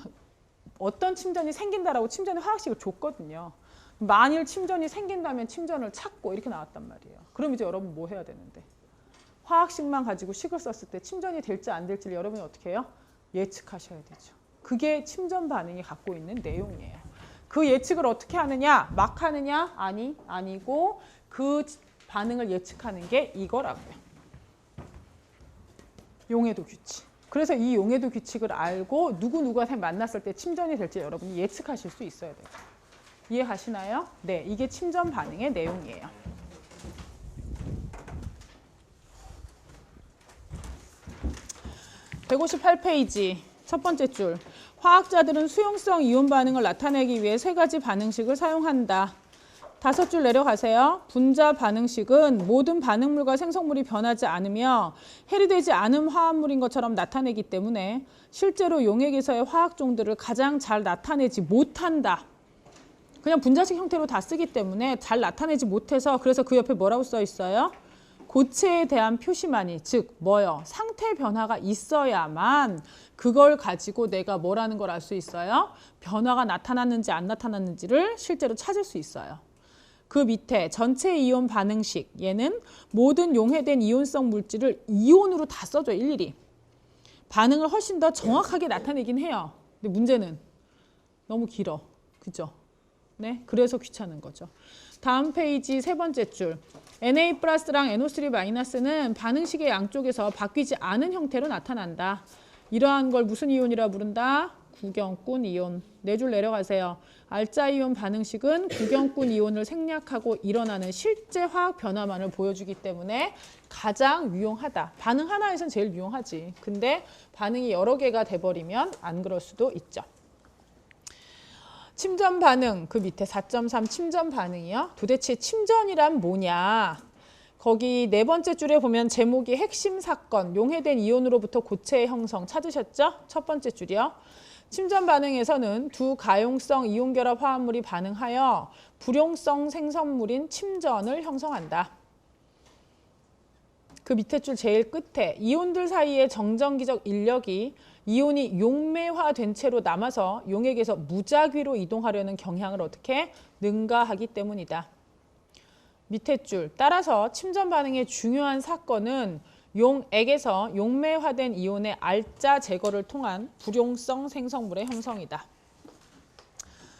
어떤 침전이 생긴다라고 침전의 화학식을 줬거든요. 만일 침전이 생긴다면 침전을 찾고 이렇게 나왔단 말이에요. 그럼 이제 여러분 뭐 해야 되는데? 화학식만 가지고 식을 썼을 때 침전이 될지 안 될지를 여러분이 어떻게 해요? 예측하셔야 되죠. 그게 침전 반응이 갖고 있는 내용이에요. 그 예측을 어떻게 하느냐? 막 하느냐? 아니고 그 반응을 예측하는 게 이거라고요. 용해도 규칙. 그래서 이 용해도 규칙을 알고 누구누가 만났을 때 침전이 될지 여러분이 예측하실 수 있어야 돼요. 이해가시나요? 네, 이게 침전 반응의 내용이에요. 158페이지 첫 번째 줄. 화학자들은 수용성 이온 반응을 나타내기 위해 세 가지 반응식을 사용한다. 다섯 줄 내려가세요. 분자 반응식은 모든 반응물과 생성물이 변하지 않으며 해리되지 않은 화합물인 것처럼 나타내기 때문에 실제로 용액에서의 화학종들을 가장 잘 나타내지 못한다. 그냥 분자식 형태로 다 쓰기 때문에 잘 나타내지 못해서 그래서 그 옆에 뭐라고 써 있어요? 고체에 대한 표시만이, 즉 뭐요? 상태 변화가 있어야만 그걸 가지고 내가 뭐라는 걸 알 수 있어요? 변화가 나타났는지 안 나타났는지를 실제로 찾을 수 있어요. 그 밑에 전체 이온 반응식, 얘는 모든 용해된 이온성 물질을 이온으로 다 써줘, 일일이. 반응을 훨씬 더 정확하게 나타내긴 해요. 근데 문제는 너무 길어. 그죠? 네, 그래서 귀찮은 거죠. 다음 페이지 세 번째 줄. Na 플러스랑 NO3 마이너스는 반응식의 양쪽에서 바뀌지 않은 형태로 나타난다. 이러한 걸 무슨 이온이라 부른다? 구경꾼 이온. 네 줄 내려가세요. 알자 이온 반응식은 구경꾼 이온을 생략하고 일어나는 실제 화학 변화만을 보여주기 때문에 가장 유용하다. 반응 하나에선 제일 유용하지. 근데 반응이 여러 개가 돼버리면 안 그럴 수도 있죠. 침전 반응, 그 밑에 4.3 침전 반응이요. 도대체 침전이란 뭐냐? 거기 네 번째 줄에 보면 제목이 핵심 사건, 용해된 이온으로부터 고체의 형성 찾으셨죠? 첫 번째 줄이요. 침전 반응에서는 두 가용성 이온 결합 화합물이 반응하여 불용성 생성물인 침전을 형성한다. 그 밑에 줄 제일 끝에 이온들 사이의 정전기적 인력이 이온이 용매화된 채로 남아서 용액에서 무작위로 이동하려는 경향을 어떻게 능가하기 때문이다. 밑에 줄 따라서 침전 반응의 중요한 사건은 용액에서 용매화된 이온의 알자 제거를 통한 불용성 생성물의 형성이다.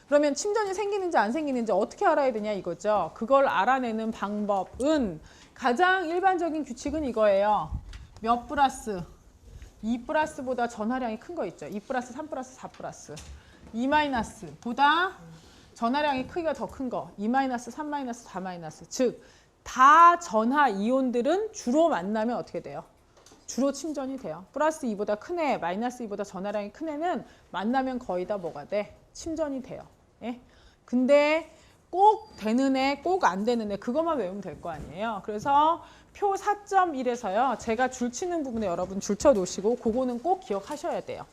그러면 침전이 생기는지 안 생기는지 어떻게 알아야 되냐 이거죠. 그걸 알아내는 방법은 가장 일반적인 규칙은 이거예요. 몇 플러스? 2 플러스보다 전하량이 큰 거 있죠. 2 플러스, 3 플러스, 4 플러스. 2 마이너스보다 전하량이 크기가 더 큰 거. 2 마이너스, 3 마이너스, 4 마이너스. 즉, 다 전하 이온들은 주로 만나면 어떻게 돼요? 주로 침전이 돼요. 플러스 2보다 큰 애, 마이너스 2보다 전하량이 큰 애는 만나면 거의 다 뭐가 돼? 침전이 돼요. 예? 근데 꼭 되는 애, 꼭 안 되는 애 그것만 외우면 될 거 아니에요. 그래서 표 4.1에서요. 제가 줄 치는 부분에 여러분 줄 쳐 놓으시고 그거는 꼭 기억하셔야 돼요.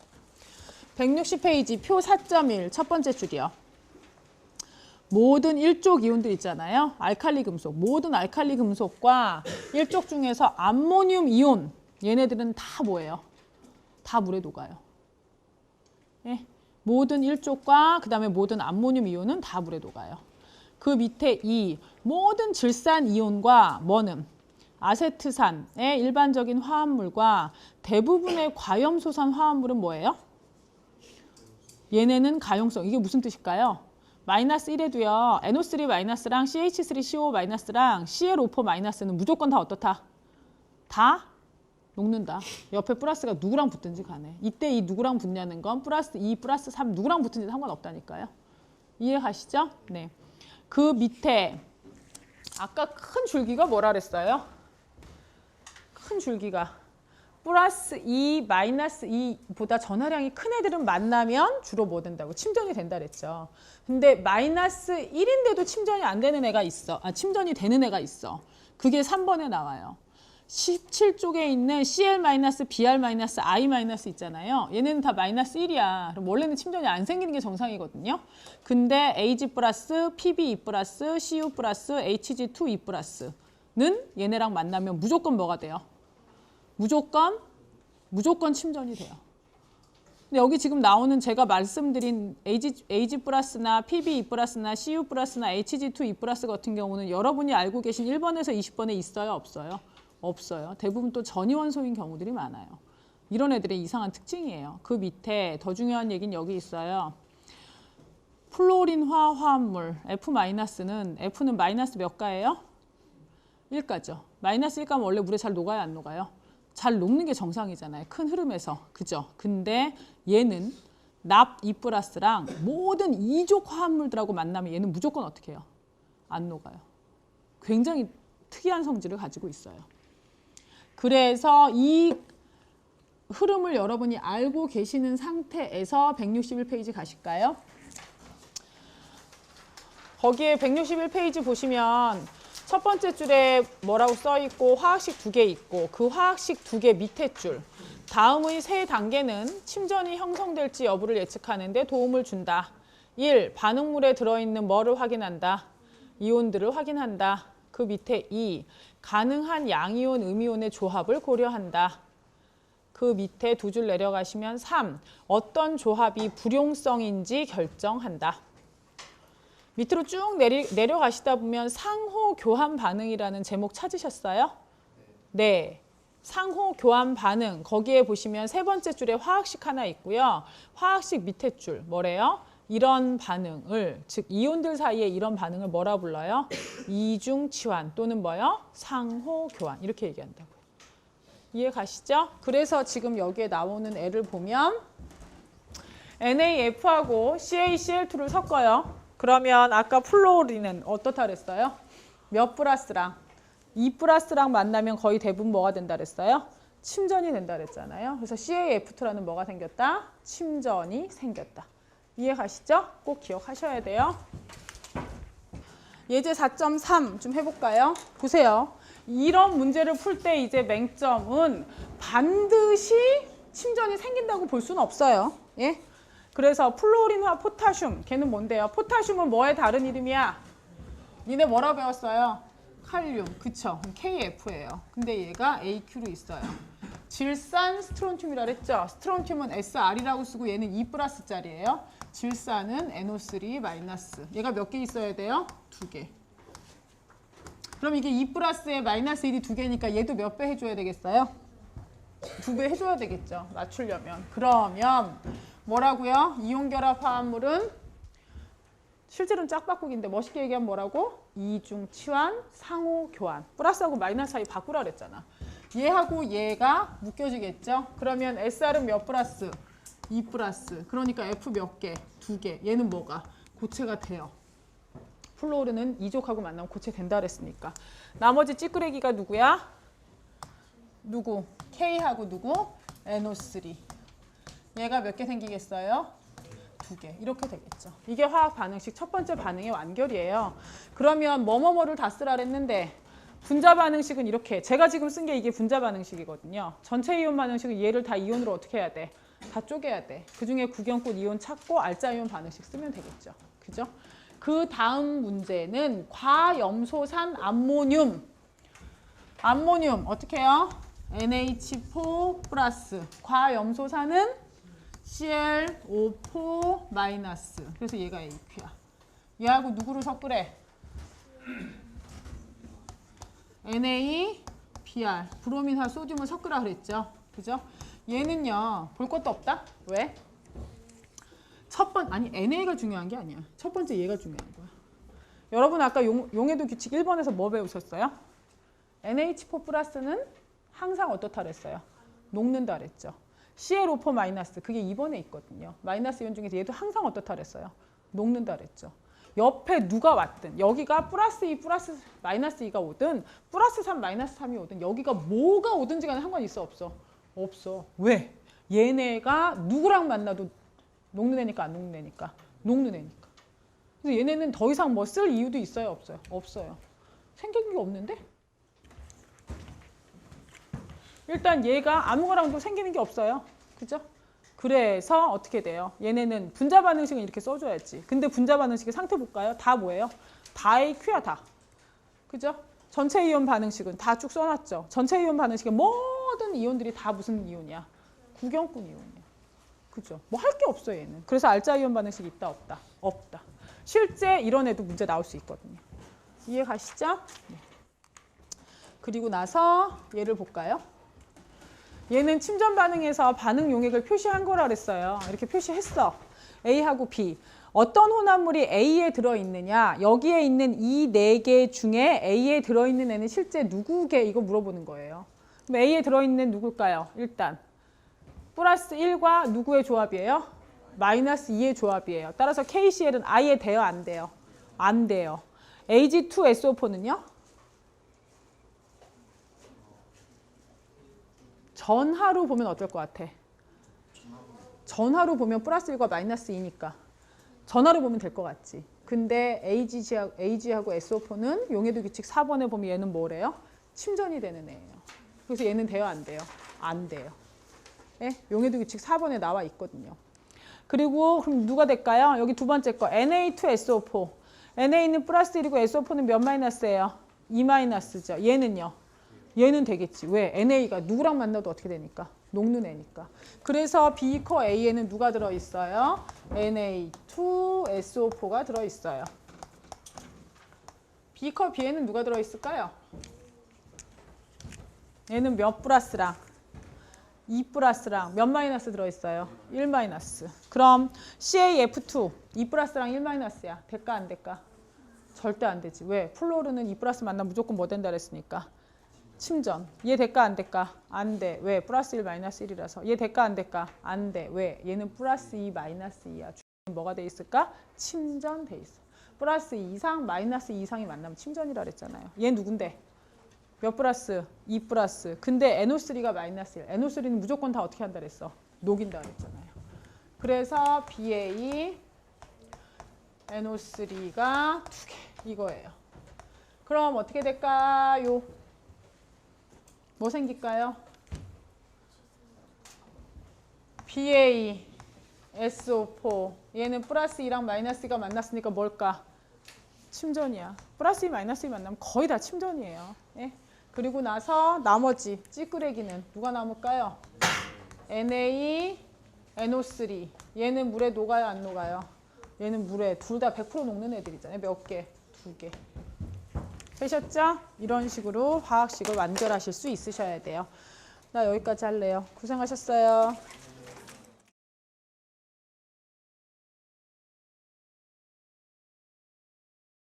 160페이지 표 4.1 첫 번째 줄이요. 모든 일족 이온들 있잖아요. 알칼리 금속. 모든 알칼리 금속과 일족 중에서 암모늄 이온 얘네들은 다 뭐예요? 다 물에 녹아요. 예? 모든 일족과 그다음에 모든 암모늄 이온은 다 물에 녹아요. 그 밑에 이 모든 질산 이온과 뭐는 아세트산의 일반적인 화합물과 대부분의 과염소산 화합물은 뭐예요? 얘네는 가용성. 이게 무슨 뜻일까요? 마이너스 1에도요. NO3 마이너스랑 CH3CO 마이너스랑 ClO4 마이너스는 무조건 다 어떻다? 다 녹는다. 옆에 플러스가 누구랑 붙든지 간에. 이때 이 누구랑 붙냐는 건 플러스 2, 플러스 3 누구랑 붙든지 상관없다니까요. 이해 가시죠? 네. 그 밑에 아까 큰 줄기가 뭐라 그랬어요? 큰 줄기가 플러스 2, 마이너스 2보다 전하량이 큰 애들은 만나면 주로 뭐 된다고? 침전이 된다 그랬죠. 근데 마이너스 1인데도 침전이 안 되는 애가 있어. 침전이 되는 애가 있어. 그게 3번에 나와요. 17쪽에 있는 CL-, BR-, I- 있잖아요. 얘네는 다 마이너스 1이야. 그럼 원래는 침전이 안 생기는 게 정상이거든요. 근데 AG+, PB2+, CU+, HG2E+는 얘네랑 만나면 무조건 뭐가 돼요? 무조건 침전이 돼요. 근데 여기 지금 나오는 제가 말씀드린 AG+나 PB2+나 CU+나 HG2E+ 같은 경우는 여러분이 알고 계신 1번에서 20번에 있어요? 없어요? 없어요. 대부분 또 전이원소인 경우들이 많아요. 이런 애들의 이상한 특징이에요. 그 밑에 더 중요한 얘기는 여기 있어요. 플로린화 화합물 F-는 F는 마이너스 몇 가예요? 1가죠. 마이너스 1가면 원래 물에 잘 녹아요, 안 녹아요? 잘 녹는 게 정상이잖아요. 큰 흐름에서. 그죠? 근데 얘는 납 2+랑 모든 이족 화합물들하고 만나면 얘는 무조건 어떻게 해요? 안 녹아요. 굉장히 특이한 성질을 가지고 있어요. 그래서 이 흐름을 여러분이 알고 계시는 상태에서 161페이지 가실까요? 거기에 161페이지 보시면 첫 번째 줄에 뭐라고 써 있고 화학식 2개 있고 그 화학식 2개 밑에 줄 다음의 세 단계는 침전이 형성될지 여부를 예측하는 데 도움을 준다. 1. 반응물에 들어있는 뭐를 확인한다. 이온들을 확인한다. 그 밑에 2. 가능한 양이온, 음이온의 조합을 고려한다. 그 밑에 두 줄 내려가시면 3. 어떤 조합이 불용성인지 결정한다. 밑으로 쭉 내려가시다 보면 상호 교환 반응이라는 제목 찾으셨어요? 네. 상호 교환 반응. 거기에 보시면 세 번째 줄에 화학식 하나 있고요. 화학식 밑에 줄 뭐래요? 이런 반응을, 즉 이온들 사이에 이런 반응을 뭐라 불러요? 이중 치환 또는 뭐요? 상호 교환. 이렇게 얘기한다고요. 이해 가시죠? 그래서 지금 여기에 나오는 애를 보면 NaF하고 CaCl2를 섞어요. 그러면 아까 플로린은 어떻다 그랬어요? 몇 플러스랑? 2+랑 만나면 거의 대부분 뭐가 된다 그랬어요? 침전이 된다 그랬잖아요. 그래서 CaF2라는 뭐가 생겼다? 침전이 생겼다. 이해 가시죠? 꼭 기억하셔야 돼요. 예제 4.3 좀 해볼까요? 보세요. 이런 문제를 풀 때 이제 맹점은 반드시 침전이 생긴다고 볼 수는 없어요. 예? 그래서 플로린과 포타슘, 걔는 뭔데요? 포타슘은 뭐의 다른 이름이야? 니네 뭐라 배웠어요? 칼륨, 그쵸? KF예요. 근데 얘가 AQ로 있어요. 질산 스트론튬이라 그랬죠? 스트론튬은 SR이라고 쓰고 얘는 2+짜리예요. 질산은 NO3-. 얘가 몇 개 있어야 돼요? 2개. 그럼 이게 2+에 마이너스 1이 2개니까 얘도 몇 배 해줘야 되겠어요? 2배 해줘야 되겠죠. 맞추려면. 그러면 뭐라고요? 이온결합 화합물은 실제로는 짝바꾸기인데 멋있게 얘기하면 뭐라고? 이중 치환, 상호 교환. 플러스하고 마이너스 사이 바꾸라 그랬잖아. 얘하고 얘가 묶여지겠죠? 그러면 SR은 몇 플러스? 2+. 그러니까 F 몇 개? 2개. 얘는 뭐가? 고체가 돼요. 플로르는 이족하고 만나면 고체 된다 그랬으니까. 나머지 찌끄레기가 누구야? 누구? K하고 누구? NO3. 얘가 몇 개 생기겠어요? 2개. 이렇게 되겠죠. 이게 화학 반응식 첫 번째 반응의 완결이에요. 그러면 뭐뭐뭐를 다 쓰라 그랬는데 분자 반응식은 이렇게. 제가 지금 쓴 게 이게 분자 반응식이거든요. 전체 이온 반응식은 얘를 다 이온으로 어떻게 해야 돼? 다 쪼개야 돼. 그중에 구경꽃 이온 찾고 알짜 이온 반응식 쓰면 되겠죠. 그죠? 그 다음 문제는 과염소산 암모늄. 암모늄 어떻게 해요? NH4 플러스. 과염소산은 ClO4 마이너스. 그래서 얘가 AQ야. 얘하고 누구를 섞으래? NaBr. 브로민과 소듐을 섞으라 그랬죠. 그죠? 얘는요. 볼 것도 없다. 왜? 아니 NA가 중요한 게 아니야. 첫 번째 얘가 중요한 거야. 여러분 아까 용해도 규칙 1번에서 뭐 배우셨어요? NH4 플러스는 항상 어떻다 그랬어요? 녹는다 그랬죠. ClO4 마이너스 그게 2번에 있거든요. 마이너스 이온 중에서 얘도 항상 어떻다 그랬어요? 녹는다 그랬죠. 옆에 누가 왔든 여기가 플러스 2 플러스 마이너스 2가 오든 플러스 3 마이너스 3이 오든 여기가 뭐가 오든지 간에 상관이 있어 없어? 없어. 왜? 얘네가 누구랑 만나도 녹는 애니까 안 녹는 애니까? 녹는 애니까. 그래서 얘네는 더 이상 뭐 쓸 이유도 있어요? 없어요? 없어요. 생긴 게 없는데? 일단 얘가 아무거랑도 생기는 게 없어요. 그죠? 그래서 어떻게 돼요? 얘네는 분자 반응식은 이렇게 써줘야지. 근데 분자 반응식의 상태 볼까요? 다 뭐예요? 다 AQ야 다. 그죠? 전체 이온 반응식은 다 쭉 써놨죠. 전체 이온 반응식의 모든 이온들이 다 무슨 이온이야? 구경꾼 이온이야. 그죠? 뭐 할 게 없어 얘는. 그래서 알짜 이온 반응식이 있다 없다? 없다. 실제 이런 애도 문제 나올 수 있거든요. 이해 가시죠? 네. 그리고 나서 얘를 볼까요? 얘는 침전 반응에서 반응 용액을 표시한 거라 그랬어요. 이렇게 표시했어. A하고 B. 어떤 혼합물이 A에 들어있느냐. 여기에 있는 이 4개 중에 A에 들어있는 애는 실제 누구게 이거 물어보는 거예요. 그럼 A에 들어있는 누굴까요? 일단 플러스 1과 누구의 조합이에요? 마이너스 2의 조합이에요. 따라서 KCl은 아예 돼요? 안 돼요? 안 돼요. Ag2SO4는요? 전하로 보면 어떨 것 같아? 전하로 보면 플러스 1과 마이너스 2니까 전하로 보면 될 것 같지. 근데 AG하고 SO4는 용해도 규칙 4번에 보면 얘는 뭐래요? 침전이 되는 애예요. 그래서 얘는 돼요? 안 돼요? 안 돼요. 네? 용해도 규칙 4번에 나와 있거든요. 그리고 그럼 누가 될까요? 여기 두 번째 거 Na2SO4. NA는 플러스 1이고 SO4는 몇 마이너스예요? 2 마이너스죠. 얘는요? 얘는 되겠지. 왜? NA가 누구랑 만나도 어떻게 되니까? 녹는 애니까. 그래서 B커 A에는 누가 들어있어요? Na2SO4가 들어있어요. B커 B에는 누가 들어있을까요? 얘는 몇 플러스랑 2 플러스랑 몇 마이너스 들어있어요? 1 마이너스. 그럼 CaF2 2 플러스랑 1 마이너스야. 될까 안 될까? 절대 안 되지. 왜? 플로르는 2 플러스 만나면 무조건 뭐 된다 그랬으니까. 침전. 얘 될까 안 될까? 안 돼. 왜? 플러스 1 마이너스 1이라서. 얘 될까 안 될까? 안 돼. 왜? 얘는 플러스 2 마이너스 2야. 뭐가 돼 있을까? 침전 돼 있어. 플러스 2 이상 마이너스 2 이상이 만나면 침전이라 그랬잖아요. 얘 누군데? 몇 플러스? 2 플러스. 근데 NO3가 마이너스 1. NO3는 무조건 다 어떻게 한다 그랬어? 녹인다 그랬잖아요. 그래서 BA NO3가 2개. 이거예요. 그럼 어떻게 될까요? 뭐 생길까요? BA SO4 얘는 플러스 2랑 마이너스 2가 만났으니까 뭘까? 침전이야. 플러스 2 마이너스 2 만나면 거의 다 침전이에요. 예? 그리고 나서 나머지 찌끄레기는 누가 남을까요? Na, NO3 얘는 물에 녹아요 안 녹아요? 얘는 물에 둘 다 100% 녹는 애들이잖아요. 몇 개? 2개. 되셨죠? 이런 식으로 화학식을 완결하실 수 있으셔야 돼요. 나 여기까지 할래요. 고생하셨어요.